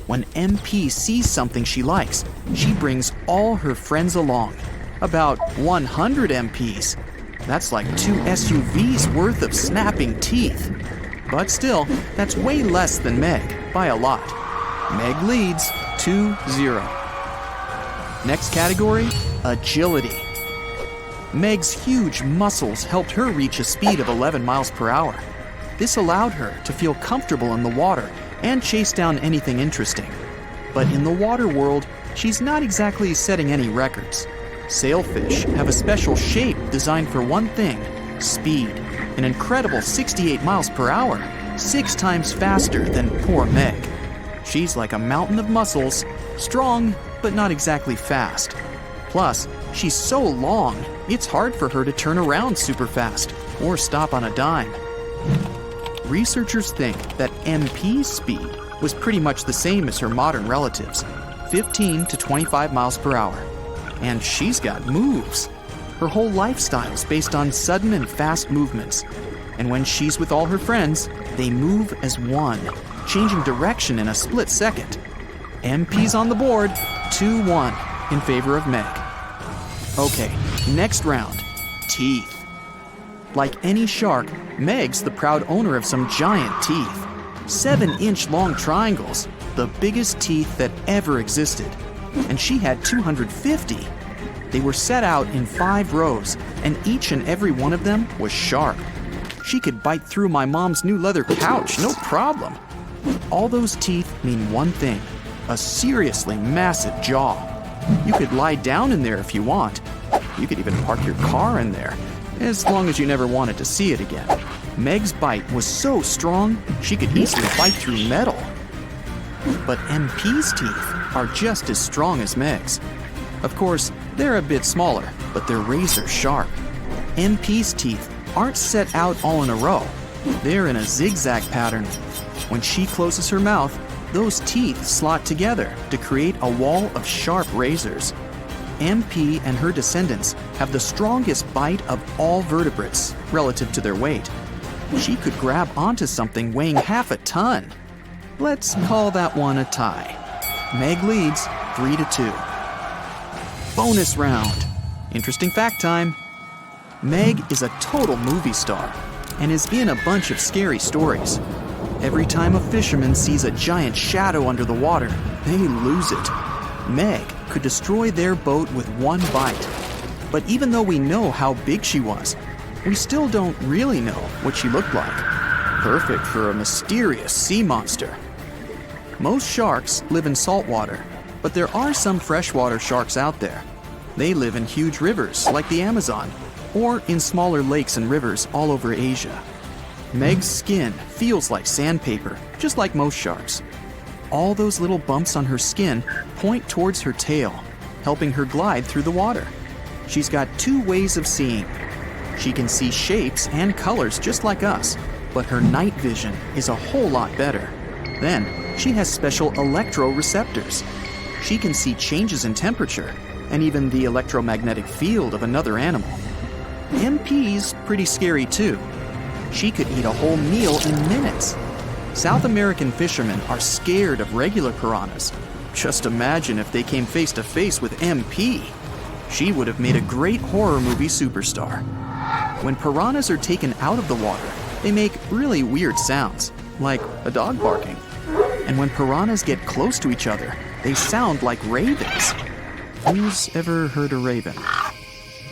When MP sees something she likes, she brings all her friends along. About 100 MPs. That's like 2 SUVs worth of snapping teeth. But still, that's way less than Meg, by a lot. Meg leads 2-0. Next category, agility. Meg's huge muscles helped her reach a speed of 11 miles per hour. This allowed her to feel comfortable in the water and chase down anything interesting. But in the water world, she's not exactly setting any records. Sailfish have a special shape designed for one thing, speed. An incredible 68 miles per hour, 6 times faster than poor Meg. She's like a mountain of muscles, strong, but not exactly fast. Plus, she's so long, it's hard for her to turn around super fast or stop on a dime. Researchers think that MP's speed was pretty much the same as her modern relatives, 15 to 25 miles per hour. And she's got moves. Her whole lifestyle's based on sudden and fast movements. And when she's with all her friends, they move as one, changing direction in a split second. MP's on the board, 2-1 in favor of Meg. Okay, next round, teeth. Like any shark, Meg's the proud owner of some giant teeth. 7-inch long triangles, the biggest teeth that ever existed. And she had 250. They were set out in 5 rows, and each and every one of them was sharp. She could bite through my mom's new leather couch, no problem. All those teeth mean one thing, a seriously massive jaw. You could lie down in there if you want. You could even park your car in there, as long as you never wanted to see it again. Meg's bite was so strong, she could easily bite through metal. But MP's teeth are just as strong as Meg's. Of course, they're a bit smaller, but they're razor sharp. MP's teeth aren't set out all in a row. They're in a zigzag pattern. When she closes her mouth, those teeth slot together to create a wall of sharp razors. MP and her descendants have the strongest bite of all vertebrates relative to their weight. She could grab onto something weighing half a ton. Let's call that one a tie. Meg leads 3-2. Bonus round. Interesting fact time. Meg is a total movie star and is in a bunch of scary stories. Every time a fisherman sees a giant shadow under the water, they lose it. Meg could destroy their boat with one bite. But even though we know how big she was, we still don't really know what she looked like. Perfect for a mysterious sea monster. Most sharks live in saltwater, but there are some freshwater sharks out there. They live in huge rivers like the Amazon, or in smaller lakes and rivers all over Asia. Meg's skin feels like sandpaper, just like most sharks. All those little bumps on her skin point towards her tail, helping her glide through the water. She's got 2 ways of seeing. She can see shapes and colors just like us, but her night vision is a whole lot better. Then, she has special electroreceptors. She can see changes in temperature and even the electromagnetic field of another animal. MP's pretty scary too. She could eat a whole meal in minutes. South American fishermen are scared of regular piranhas. Just imagine if they came face to face with MP. She would have made a great horror movie superstar. When piranhas are taken out of the water, they make really weird sounds, like a dog barking. And when piranhas get close to each other, they sound like ravens. Who's ever heard a raven?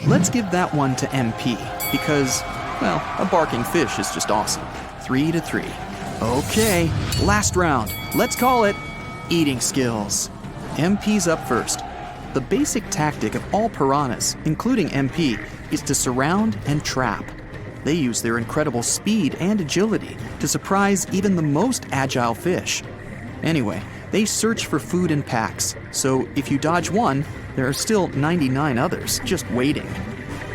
Let's give that one to MP, because, well, a barking fish is just awesome. 3-3. Okay, last round. Let's call it eating skills. MP's up first. The basic tactic of all piranhas, including MP, is to surround and trap. They use their incredible speed and agility to surprise even the most agile fish. Anyway, they search for food in packs, so if you dodge one, there are still 99 others just waiting.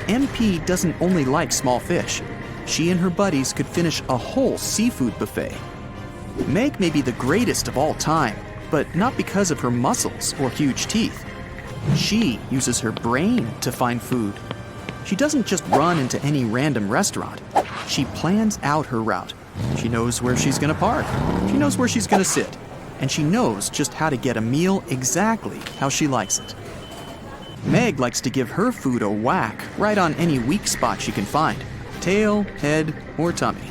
MP doesn't only like small fish. She and her buddies could finish a whole seafood buffet. Meg may be the greatest of all time, but not because of her muscles or huge teeth. She uses her brain to find food. She doesn't just run into any random restaurant. She plans out her route. She knows where she's going to park. She knows where she's going to sit. And she knows just how to get a meal exactly how she likes it. Meg likes to give her food a whack right on any weak spot she can find. Tail, head, or tummy.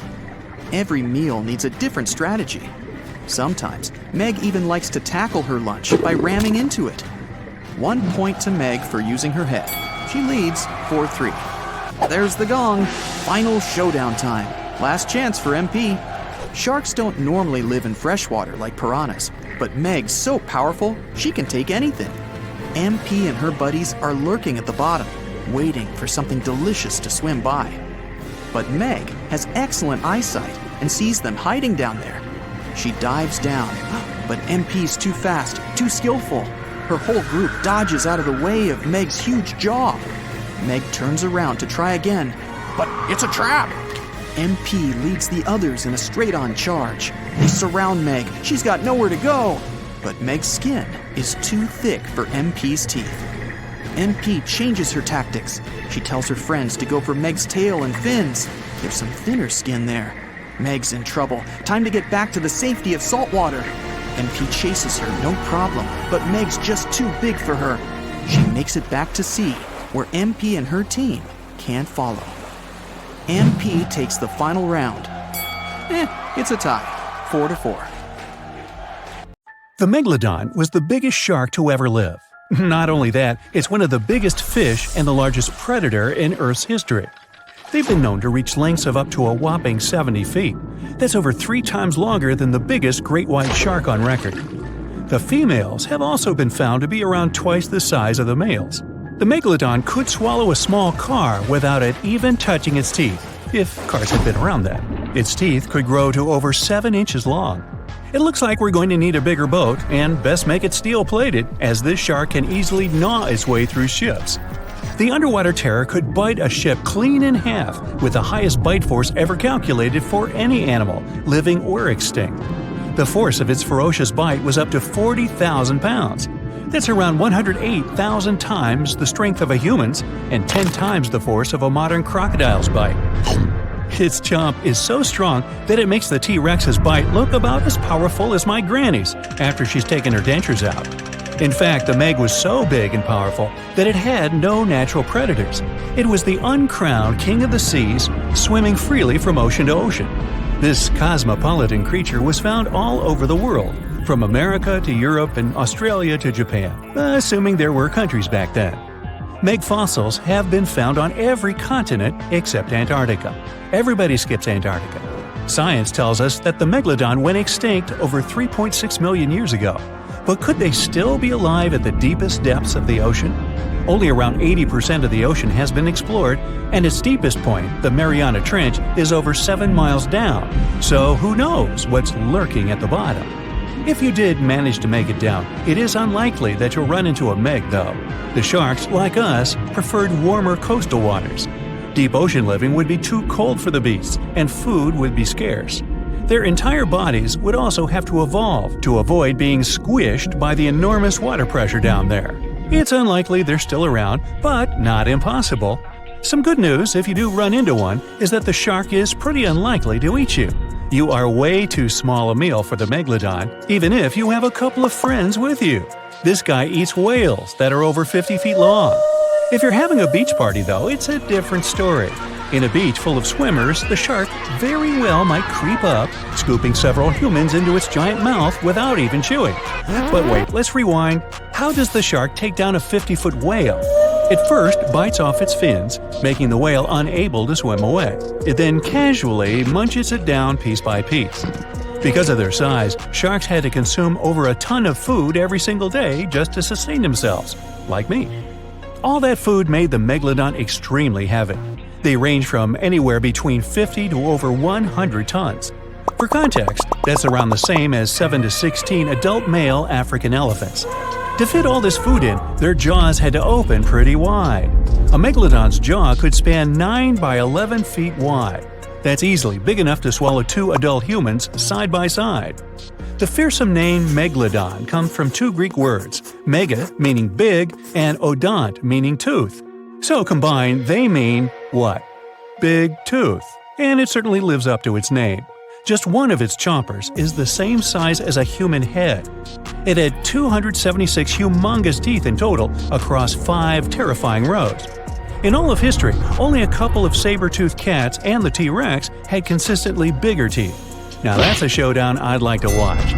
Every meal needs a different strategy. Sometimes, Meg even likes to tackle her lunch by ramming into it. 1 point to Meg for using her head. She leads 4-3. There's the gong. Final showdown time. Last chance for MP. Sharks don't normally live in freshwater like piranhas, but Meg's so powerful, she can take anything. MP and her buddies are lurking at the bottom, waiting for something delicious to swim by. But Meg has excellent eyesight and sees them hiding down there. She dives down, but MP's too fast, too skillful. Her whole group dodges out of the way of Meg's huge jaw. Meg turns around to try again, but it's a trap. MP leads the others in a straight-on charge. They surround Meg. She's got nowhere to go. But Meg's skin is too thick for MP's teeth. MP changes her tactics. She tells her friends to go for Meg's tail and fins. There's some thinner skin there. Meg's in trouble. Time to get back to the safety of salt water. MP chases her, no problem, but Meg's just too big for her. She makes it back to sea, where MP and her team can't follow. MP takes the final round. It's a tie, 4-4. The megalodon was the biggest shark to ever live. Not only that, it's one of the biggest fish and the largest predator in Earth's history. They've been known to reach lengths of up to a whopping 70 feet. That's over 3 times longer than the biggest great white shark on record. The females have also been found to be around twice the size of the males. The megalodon could swallow a small car without it even touching its teeth, if cars had been around then. Its teeth could grow to over 7 inches long. It looks like we're going to need a bigger boat, and best make it steel-plated, as this shark can easily gnaw its way through ships. The underwater terror could bite a ship clean in half, with the highest bite force ever calculated for any animal, living or extinct. The force of its ferocious bite was up to 40,000 pounds. That's around 108,000 times the strength of a human's and 10 times the force of a modern crocodile's bite. Its chomp is so strong that it makes the T-Rex's bite look about as powerful as my granny's after she's taken her dentures out. In fact, the Meg was so big and powerful that it had no natural predators. It was the uncrowned king of the seas, swimming freely from ocean to ocean. This cosmopolitan creature was found all over the world, from America to Europe and Australia to Japan, assuming there were countries back then. Meg fossils have been found on every continent except Antarctica. Everybody skips Antarctica. Science tells us that the megalodon went extinct over 3.6 million years ago. But could they still be alive at the deepest depths of the ocean? Only around 80% of the ocean has been explored, and its deepest point, the Mariana Trench, is over 7 miles down. So who knows what's lurking at the bottom? If you did manage to make it down, it is unlikely that you'll run into a Meg, though. The sharks, like us, preferred warmer coastal waters. Deep ocean living would be too cold for the beasts, and food would be scarce. Their entire bodies would also have to evolve to avoid being squished by the enormous water pressure down there. It's unlikely they're still around, but not impossible. Some good news, if you do run into one, is that the shark is pretty unlikely to eat you. You are way too small a meal for the megalodon, even if you have a couple of friends with you. This guy eats whales that are over 50 feet long. If you're having a beach party, though, it's a different story. In a beach full of swimmers, the shark very well might creep up, scooping several humans into its giant mouth without even chewing. But wait, let's rewind. How does the shark take down a 50-foot whale? It first bites off its fins, making the whale unable to swim away. It then casually munches it down piece by piece. Because of their size, sharks had to consume over a ton of food every single day just to sustain themselves, like me. All that food made the megalodon extremely heavy. They range from anywhere between 50 to over 100 tons. For context, that's around the same as 7 to 16 adult male African elephants. To fit all this food in, their jaws had to open pretty wide. A megalodon's jaw could span 9 by 11 feet wide. That's easily big enough to swallow 2 adult humans side by side. The fearsome name megalodon comes from 2 Greek words, mega meaning big and odont meaning tooth. So combined, they mean what? Big tooth. And it certainly lives up to its name. Just one of its chompers is the same size as a human head. It had 276 humongous teeth in total across 5 terrifying rows. In all of history, only a couple of saber-toothed cats and the T-Rex had consistently bigger teeth. Now that's a showdown I'd like to watch.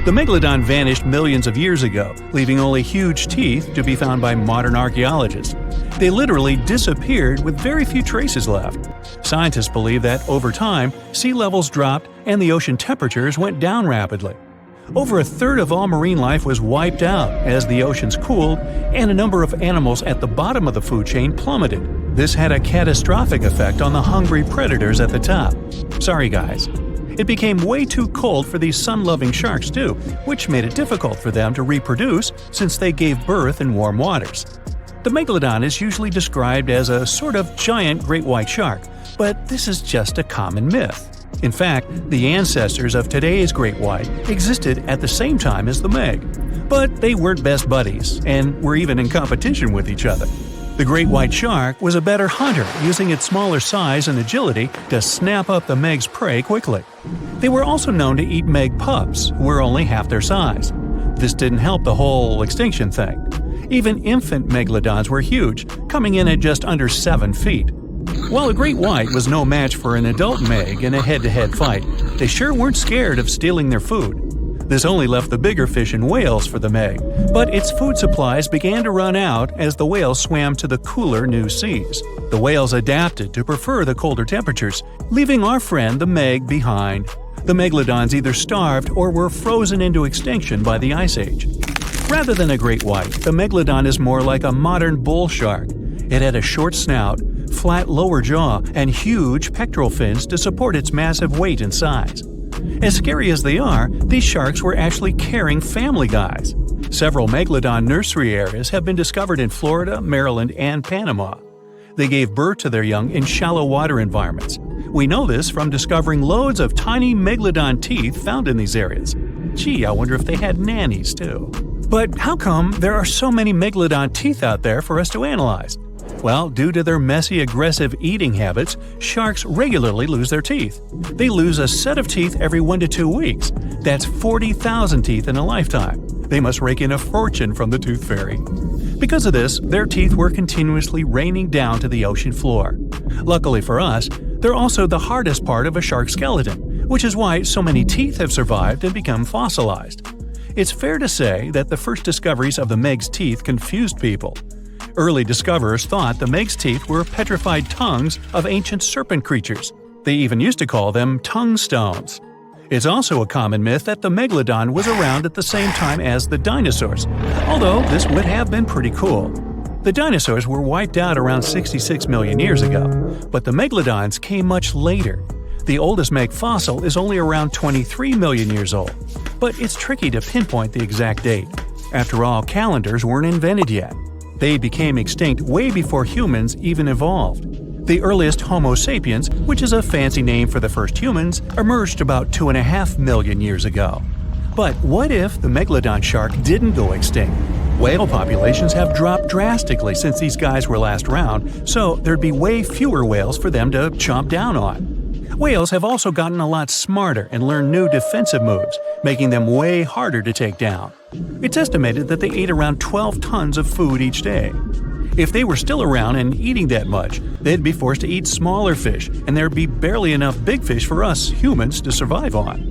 The megalodon vanished millions of years ago, leaving only huge teeth to be found by modern archaeologists. They literally disappeared with very few traces left. Scientists believe that, over time, sea levels dropped and the ocean temperatures went down rapidly. Over a third of all marine life was wiped out as the oceans cooled, and a number of animals at the bottom of the food chain plummeted. This had a catastrophic effect on the hungry predators at the top. Sorry guys. It became way too cold for these sun-loving sharks too, which made it difficult for them to reproduce since they gave birth in warm waters. The megalodon is usually described as a sort of giant great white shark, but this is just a common myth. In fact, the ancestors of today's great white existed at the same time as the Meg. But they weren't best buddies, and were even in competition with each other. The great white shark was a better hunter, using its smaller size and agility to snap up the meg's prey quickly. They were also known to eat meg pups, who were only half their size. This didn't help the whole extinction thing. Even infant megalodons were huge, coming in at just under 7 feet. While a great white was no match for an adult meg in a head-to-head fight, they sure weren't scared of stealing their food. This only left the bigger fish and whales for the meg, but its food supplies began to run out as the whales swam to the cooler new seas. The whales adapted to prefer the colder temperatures, leaving our friend the meg behind. The megalodons either starved or were frozen into extinction by the Ice Age. Rather than a great white, the megalodon is more like a modern bull shark. It had a short snout, flat lower jaw, and huge pectoral fins to support its massive weight and size. As scary as they are, these sharks were actually caring family guys. Several megalodon nursery areas have been discovered in Florida, Maryland, and Panama. They gave birth to their young in shallow water environments. We know this from discovering loads of tiny megalodon teeth found in these areas. Gee, I wonder if they had nannies too. But how come there are so many megalodon teeth out there for us to analyze? Well, due to their messy, aggressive eating habits, sharks regularly lose their teeth. They lose a set of teeth every 1 to 2 weeks. That's 40,000 teeth in a lifetime. They must rake in a fortune from the tooth fairy. Because of this, their teeth were continuously raining down to the ocean floor. Luckily for us, they're also the hardest part of a shark skeleton, which is why so many teeth have survived and become fossilized. It's fair to say that the first discoveries of the meg's teeth confused people. Early discoverers thought the meg's teeth were petrified tongues of ancient serpent creatures. They even used to call them tongue stones. It's also a common myth that the megalodon was around at the same time as the dinosaurs, although this would have been pretty cool. The dinosaurs were wiped out around 66 million years ago, but the megalodons came much later. The oldest meg fossil is only around 23 million years old, but it's tricky to pinpoint the exact date. After all, calendars weren't invented yet. They became extinct way before humans even evolved. The earliest Homo sapiens, which is a fancy name for the first humans, emerged about 2.5 million years ago. But what if the megalodon shark didn't go extinct? Whale populations have dropped drastically since these guys were last around, so there'd be way fewer whales for them to chomp down on. Whales have also gotten a lot smarter and learned new defensive moves, making them way harder to take down. It's estimated that they ate around 12 tons of food each day. If they were still around and eating that much, they'd be forced to eat smaller fish, and there'd be barely enough big fish for us humans to survive on.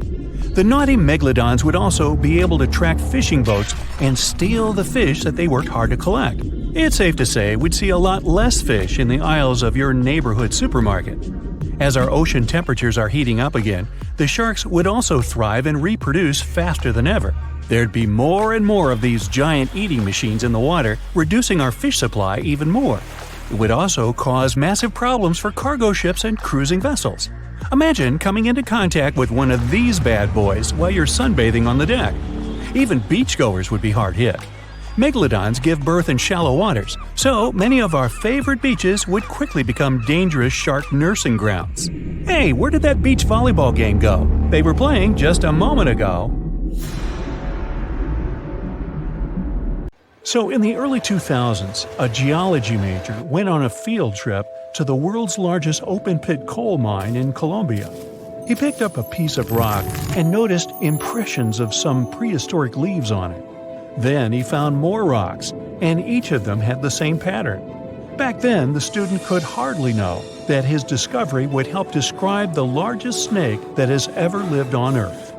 The naughty megalodons would also be able to track fishing boats and steal the fish that they worked hard to collect. It's safe to say we'd see a lot less fish in the aisles of your neighborhood supermarket. As our ocean temperatures are heating up again, the sharks would also thrive and reproduce faster than ever. There'd be more and more of these giant eating machines in the water, reducing our fish supply even more. It would also cause massive problems for cargo ships and cruising vessels. Imagine coming into contact with one of these bad boys while you're sunbathing on the deck. Even beachgoers would be hard hit. Megalodons give birth in shallow waters, so many of our favorite beaches would quickly become dangerous shark nursing grounds. Hey, where did that beach volleyball game go? They were playing just a moment ago. So in the early 2000s, a geology major went on a field trip to the world's largest open-pit coal mine in Colombia. He picked up a piece of rock and noticed impressions of some prehistoric leaves on it. Then he found more rocks, and each of them had the same pattern. Back then, the student could hardly know that his discovery would help describe the largest snake that has ever lived on Earth.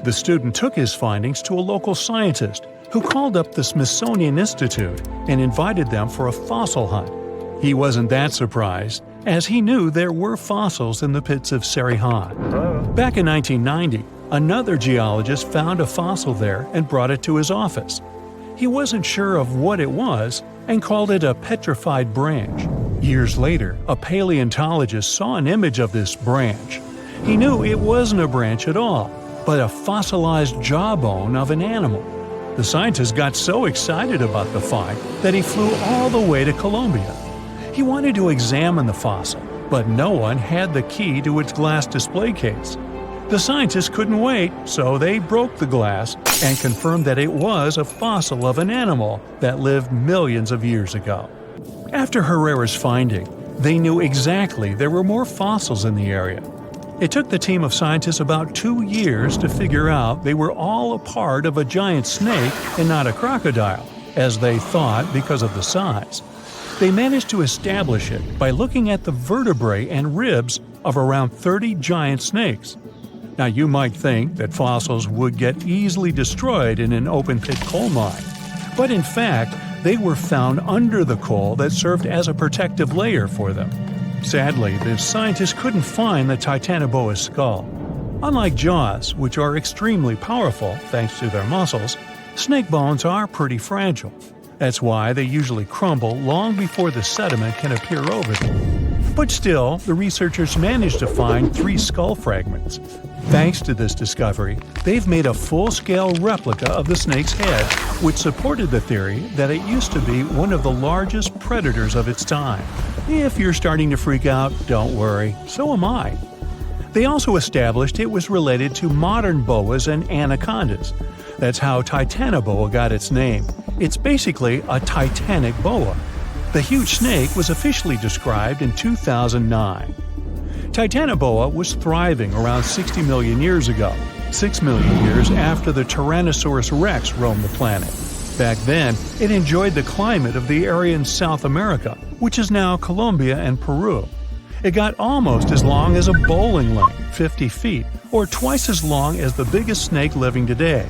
The student took his findings to a local scientist who called up the Smithsonian Institute and invited them for a fossil hunt. He wasn't that surprised, as he knew there were fossils in the pits of Sarihan. Back in 1990, another geologist found a fossil there and brought it to his office. He wasn't sure of what it was and called it a petrified branch. Years later, a paleontologist saw an image of this branch. He knew it wasn't a branch at all, but a fossilized jawbone of an animal. The scientist got so excited about the find that he flew all the way to Colombia. He wanted to examine the fossil, but no one had the key to its glass display case. The scientists couldn't wait, so they broke the glass and confirmed that it was a fossil of an animal that lived millions of years ago. After Herrera's finding, they knew exactly there were more fossils in the area. It took the team of scientists about 2 years to figure out they were all a part of a giant snake and not a crocodile, as they thought because of the size. They managed to establish it by looking at the vertebrae and ribs of around 30 giant snakes. Now you might think that fossils would get easily destroyed in an open-pit coal mine, but in fact, they were found under the coal that served as a protective layer for them. Sadly, the scientists couldn't find the Titanoboa's skull. Unlike jaws, which are extremely powerful thanks to their muscles, snake bones are pretty fragile. That's why they usually crumble long before the sediment can appear over them. But still, the researchers managed to find 3 skull fragments. Thanks to this discovery, they've made a full-scale replica of the snake's head, which supported the theory that it used to be one of the largest predators of its time. If you're starting to freak out, don't worry, so am I. They also established it was related to modern boas and anacondas. That's how Titanoboa got its name. It's basically a titanic boa. The huge snake was officially described in 2009. Titanoboa was thriving around 60 million years ago, 6 million years after the Tyrannosaurus rex roamed the planet. Back then, it enjoyed the climate of the area in South America, which is now Colombia and Peru. It got almost as long as a bowling lane, 50 feet, or twice as long as the biggest snake living today.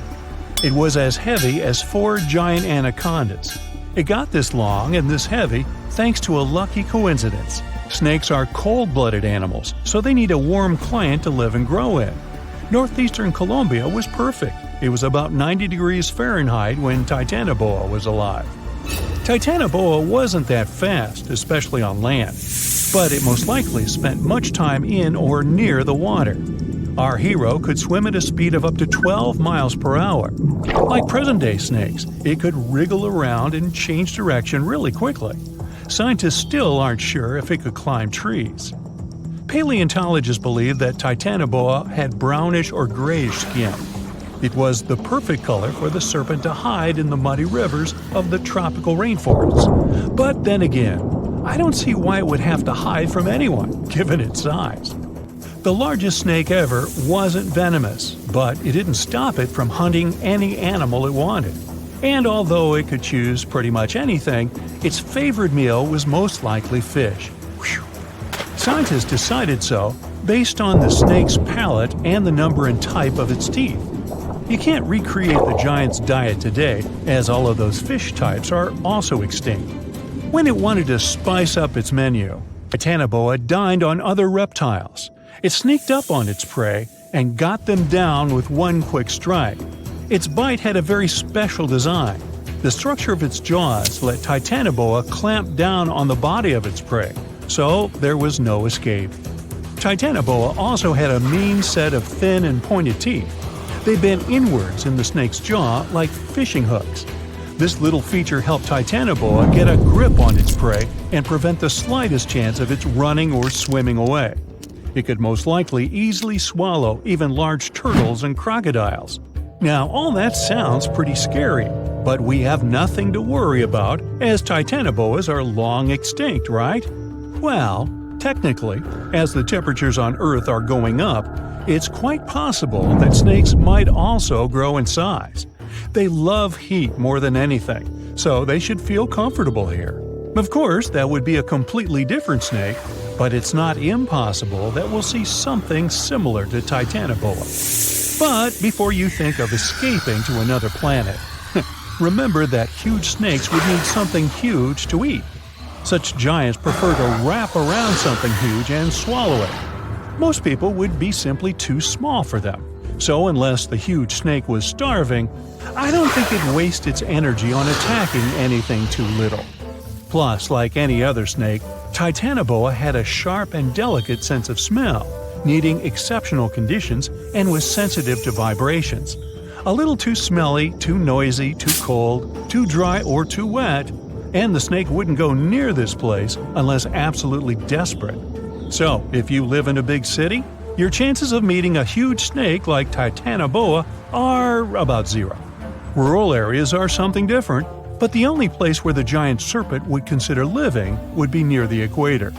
It was as heavy as 4 giant anacondas. It got this long and this heavy thanks to a lucky coincidence. Snakes are cold-blooded animals, so they need a warm climate to live and grow in. Northeastern Colombia was perfect. It was about 90 degrees Fahrenheit when Titanoboa was alive. Titanoboa wasn't that fast, especially on land, but it most likely spent much time in or near the water. Our hero could swim at a speed of up to 12 miles per hour. Like present-day snakes, it could wriggle around and change direction really quickly. Scientists still aren't sure if it could climb trees. Paleontologists believe that Titanoboa had brownish or grayish skin. It was the perfect color for the serpent to hide in the muddy rivers of the tropical rainforests. But then again, I don't see why it would have to hide from anyone, given its size. The largest snake ever wasn't venomous, but it didn't stop it from hunting any animal it wanted. And although it could choose pretty much anything, its favorite meal was most likely fish. Whew. Scientists decided so based on the snake's palate and the number and type of its teeth. You can't recreate the giant's diet today, as all of those fish types are also extinct. When it wanted to spice up its menu, Titanoboa dined on other reptiles. It sneaked up on its prey and got them down with one quick strike. Its bite had a very special design. The structure of its jaws let Titanoboa clamp down on the body of its prey, so there was no escape. Titanoboa also had a mean set of thin and pointed teeth. They bent inwards in the snake's jaw like fishing hooks. This little feature helped Titanoboa get a grip on its prey and prevent the slightest chance of its running or swimming away. It could most likely easily swallow even large turtles and crocodiles. Now, all that sounds pretty scary, but we have nothing to worry about as Titanoboas are long extinct, right? Well, technically, as the temperatures on Earth are going up, it's quite possible that snakes might also grow in size. They love heat more than anything, so they should feel comfortable here. Of course, that would be a completely different snake, but it's not impossible that we'll see something similar to Titanoboa. But before you think of escaping to another planet, remember that huge snakes would need something huge to eat. Such giants prefer to wrap around something huge and swallow it. Most people would be simply too small for them. So unless the huge snake was starving, I don't think it'd waste its energy on attacking anything too little. Plus, like any other snake, Titanoboa had a sharp and delicate sense of smell, needing exceptional conditions and was sensitive to vibrations. A little too smelly, too noisy, too cold, too dry, or too wet, and the snake wouldn't go near this place unless absolutely desperate. So, if you live in a big city, your chances of meeting a huge snake like Titanoboa are about zero. Rural areas are something different, But the only place where the giant serpent would consider living would be near the equator.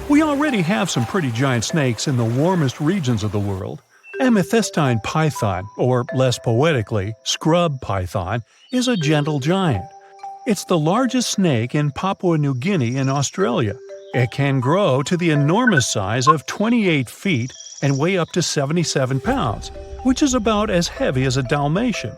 We already have some pretty giant snakes in the warmest regions of the world. Amethystine python, or less poetically, scrub python, is a gentle giant. It's the largest snake in Papua New Guinea in Australia. It can grow to the enormous size of 28 feet and weigh up to 77 pounds, which is about as heavy as a Dalmatian.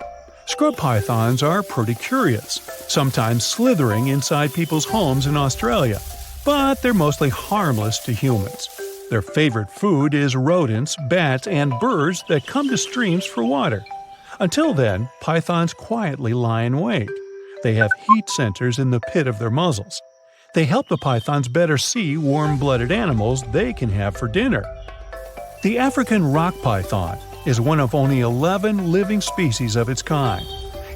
Scrub pythons are pretty curious, sometimes slithering inside people's homes in Australia, but they're mostly harmless to humans. Their favorite food is rodents, bats, and birds that come to streams for water. Until then, pythons quietly lie in wait. They have heat sensors in the pit of their muzzles. They help the pythons better see warm-blooded animals they can have for dinner. The African rock python is one of only 11 living species of its kind.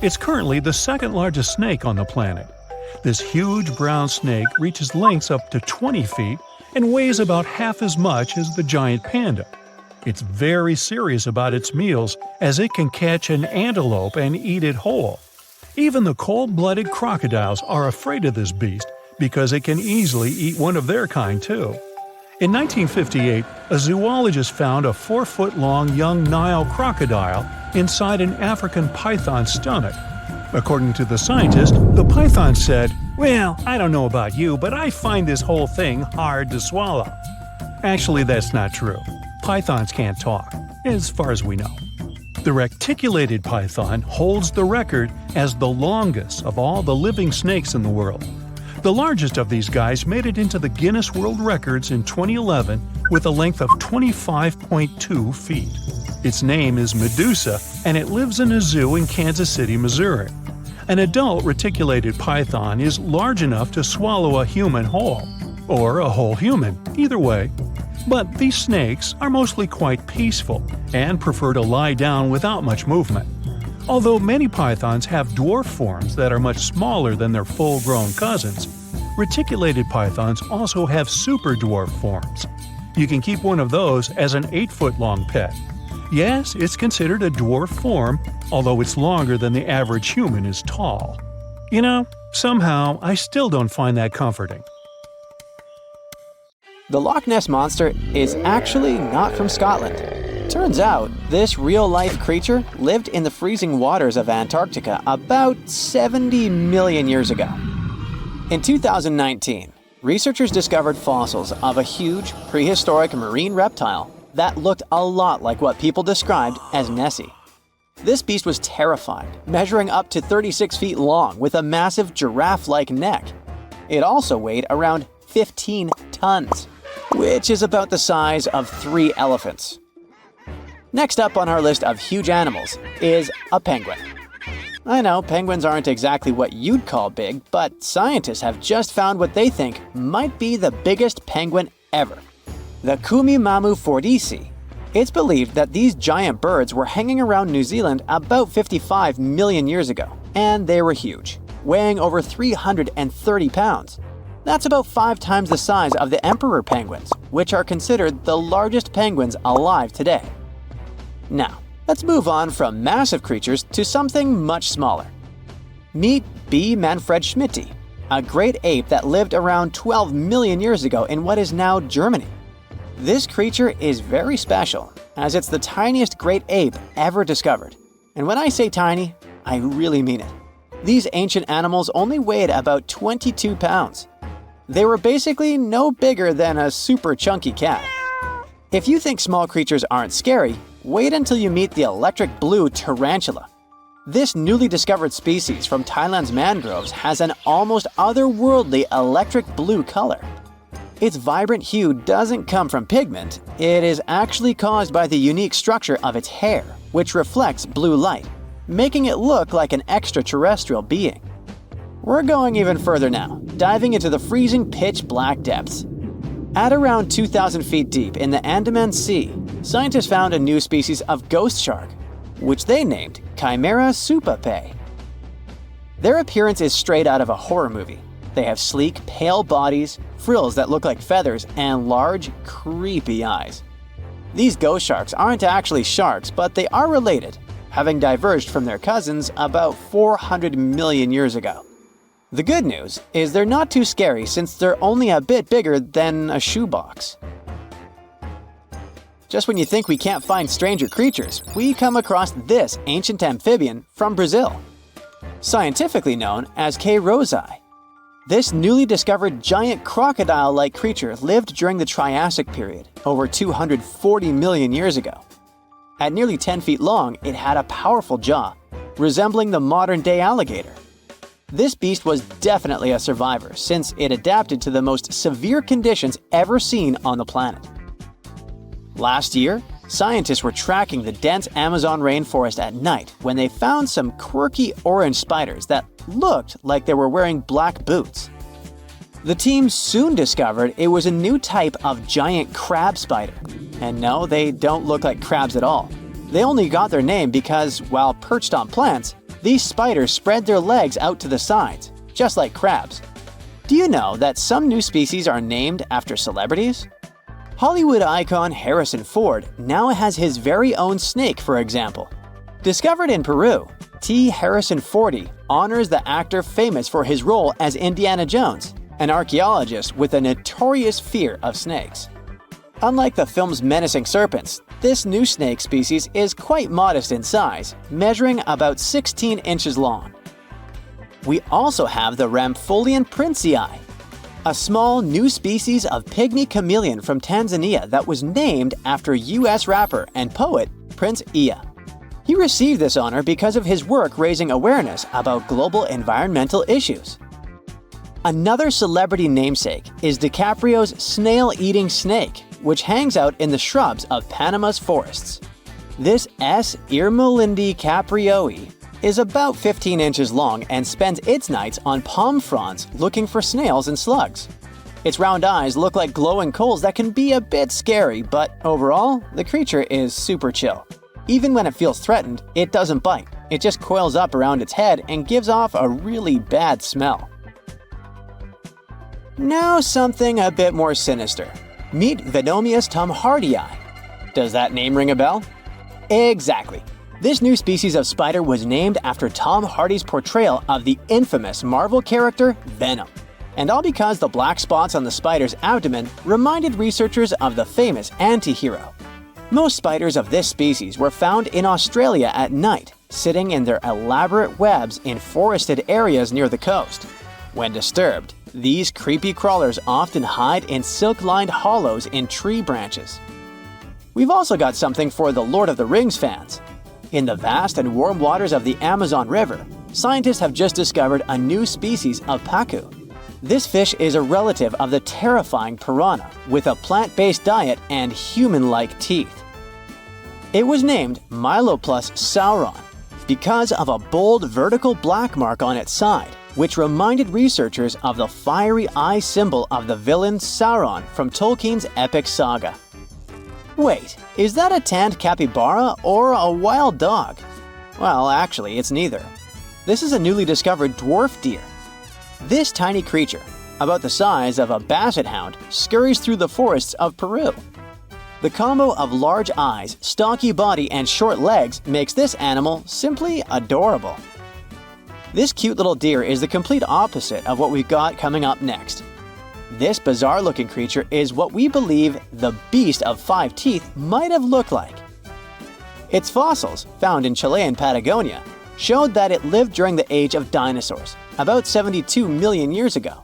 It's currently the second largest snake on the planet. This huge brown snake reaches lengths up to 20 feet and weighs about half as much as the giant panda. It's very serious about its meals, as it can catch an antelope and eat it whole. Even the cold-blooded crocodiles are afraid of this beast because it can easily eat one of their kind too. In 1958, a zoologist found a 4-foot-long young Nile crocodile inside an African python's stomach. According to the scientist, the python said, "Well, I don't know about you, but I find this whole thing hard to swallow." Actually, that's not true. Pythons can't talk, as far as we know. The reticulated python holds the record as the longest of all the living snakes in the world. The largest of these guys made it into the Guinness World Records in 2011 with a length of 25.2 feet. Its name is Medusa, and it lives in a zoo in Kansas City, Missouri. An adult reticulated python is large enough to swallow a human whole, or a whole human, either way. But these snakes are mostly quite peaceful and prefer to lie down without much movement. Although many pythons have dwarf forms that are much smaller than their full-grown cousins, reticulated pythons also have super dwarf forms. You can keep one of those as an 8-foot-long pet. Yes, it's considered a dwarf form, although it's longer than the average human is tall. You know, somehow I still don't find that comforting. The Loch Ness Monster is actually not from Scotland. Turns out, this real-life creature lived in the freezing waters of Antarctica about 70 million years ago. In 2019, researchers discovered fossils of a huge, prehistoric marine reptile that looked a lot like what people described as Nessie. This beast was terrifying, measuring up to 36 feet long with a massive giraffe-like neck. It also weighed around 15 tons, which is about the size of 3 elephants. Next up on our list of huge animals is a penguin. I know penguins aren't exactly what you'd call big, but scientists have just found what they think might be the biggest penguin ever, the Kumimamu fordyce. It's believed that these giant birds were hanging around New Zealand about 55 million years ago, and they were huge, weighing over 330 pounds. That's about 5 times the size of the emperor penguins, which are considered the largest penguins alive today. Now, let's move on from massive creatures to something much smaller. Meet B. manfredschmidti, a great ape that lived around 12 million years ago in what is now Germany. This creature is very special, as it's the tiniest great ape ever discovered. And when I say tiny, I really mean it. These ancient animals only weighed about 22 pounds. They were basically no bigger than a super chunky cat. If you think small creatures aren't scary, wait until you meet the electric blue tarantula. This newly discovered species from Thailand's mangroves has an almost otherworldly electric blue color. Its vibrant hue doesn't come from pigment, it is actually caused by the unique structure of its hair, which reflects blue light, making it look like an extraterrestrial being. We're going even further now, diving into the freezing pitch-black depths. At around 2,000 feet deep in the Andaman Sea, scientists found a new species of ghost shark, which they named Chimera supape. Their appearance is straight out of a horror movie. They have sleek, pale bodies, frills that look like feathers, and large, creepy eyes. These ghost sharks aren't actually sharks, but they are related, having diverged from their cousins about 400 million years ago. The good news is they're not too scary since they're only a bit bigger than a shoebox. Just when you think we can't find stranger creatures, we come across this ancient amphibian from Brazil. Scientifically known as K. rosei. This newly discovered giant crocodile-like creature lived during the Triassic period, over 240 million years ago. At nearly 10 feet long, it had a powerful jaw, resembling the modern-day alligator. This beast was definitely a survivor since it adapted to the most severe conditions ever seen on the planet. Last year, scientists were tracking the dense Amazon rainforest at night when they found some quirky orange spiders that looked like they were wearing black boots. The team soon discovered it was a new type of giant crab spider. And no, they don't look like crabs at all. They only got their name because, while perched on plants, these spiders spread their legs out to the sides, just like crabs. Do you know that some new species are named after celebrities? Hollywood icon Harrison Ford now has his very own snake, for example. Discovered in Peru, T. Harrison Fordy honors the actor famous for his role as Indiana Jones, an archaeologist with a notorious fear of snakes. Unlike the film's menacing serpents, this new snake species is quite modest in size, measuring about 16 inches long. We also have the Rampholion princei, a small new species of pygmy chameleon from Tanzania that was named after US rapper and poet Prince Iya. He received this honor because of his work raising awareness about global environmental issues. Another celebrity namesake is DiCaprio's snail-eating snake, which hangs out in the shrubs of Panama's forests. This S. irmelindi caprioi is about 15 inches long and spends its nights on palm fronds looking for snails and slugs. Its round eyes look like glowing coals that can be a bit scary, but overall, the creature is super chill. Even when it feels threatened, it doesn't bite. It just coils up around its head and gives off a really bad smell. Now something a bit more sinister. Meet Venomius tomhardii. Does that name ring a bell? Exactly. This new species of spider was named after Tom Hardy's portrayal of the infamous Marvel character Venom. And all because the black spots on the spider's abdomen reminded researchers of the famous anti-hero. Most spiders of this species were found in Australia at night, sitting in their elaborate webs in forested areas near the coast. When disturbed, these creepy crawlers often hide in silk-lined hollows in tree branches. We've also got something for the Lord of the Rings fans. In the vast and warm waters of the Amazon River, scientists have just discovered a new species of pacu. This fish is a relative of the terrifying piranha, with a plant-based diet and human-like teeth. It was named Myloplus sauron because of a bold vertical black mark on its side, which reminded researchers of the fiery eye symbol of the villain Sauron from Tolkien's epic saga. Wait, is that a tanned capybara or a wild dog? Well, actually, it's neither. This is a newly discovered dwarf deer. This tiny creature, about the size of a basset hound, scurries through the forests of Peru. The combo of large eyes, stocky body, and short legs makes this animal simply adorable. This cute little deer is the complete opposite of what we've got coming up next. This bizarre-looking creature is what we believe the beast of 5 teeth might have looked like. Its fossils, found in Chilean Patagonia, showed that it lived during the age of dinosaurs, about 72 million years ago.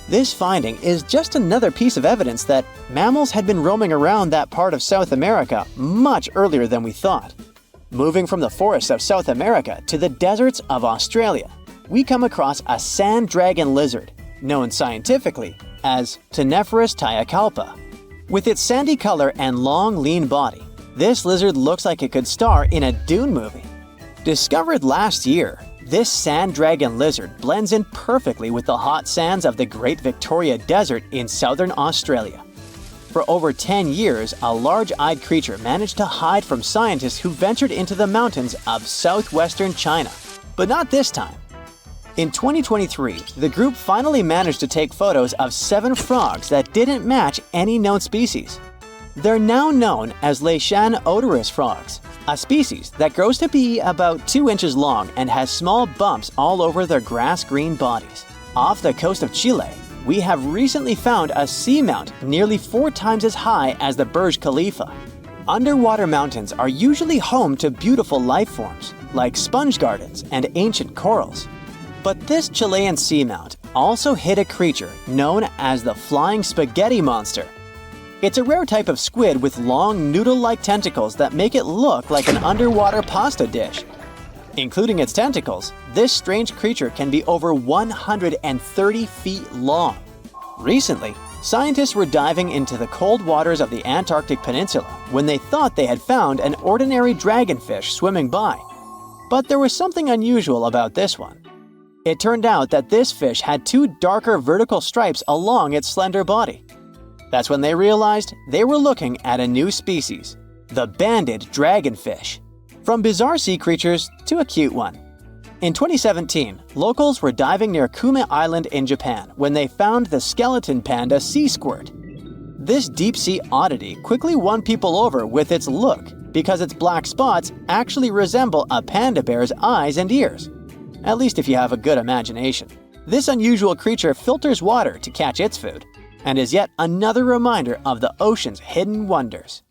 This finding is just another piece of evidence that mammals had been roaming around that part of South America much earlier than we thought. Moving from the forests of South America to the deserts of Australia, we come across a sand dragon lizard, known scientifically as Cteniferus tayacalpa. With its sandy color and long, lean body, this lizard looks like it could star in a Dune movie. Discovered last year, this sand dragon lizard blends in perfectly with the hot sands of the Great Victoria Desert in southern Australia. For over 10 years, a large-eyed creature managed to hide from scientists who ventured into the mountains of southwestern China. But not this time. In 2023, the group finally managed to take photos of 7 frogs that didn't match any known species. They're now known as Leishan odorous frogs, a species that grows to be about 2 inches long and has small bumps all over their grass-green bodies. Off the coast of Chile, we have recently found a seamount nearly 4 times as high as the Burj Khalifa. Underwater mountains are usually home to beautiful life forms, like sponge gardens and ancient corals. But this Chilean seamount also hid a creature known as the flying spaghetti monster. It's a rare type of squid with long noodle-like tentacles that make it look like an underwater pasta dish. Including its tentacles, this strange creature can be over 130 feet long. Recently, scientists were diving into the cold waters of the Antarctic Peninsula when they thought they had found an ordinary dragonfish swimming by. But there was something unusual about this one. It turned out that this fish had 2 darker vertical stripes along its slender body. That's when they realized they were looking at a new species, the banded dragonfish. From bizarre sea creatures to a cute one. In 2017, locals were diving near Kume Island in Japan when they found the skeleton panda sea squirt. This deep-sea oddity quickly won people over with its look because its black spots actually resemble a panda bear's eyes and ears. At least if you have a good imagination. This unusual creature filters water to catch its food, and is yet another reminder of the ocean's hidden wonders.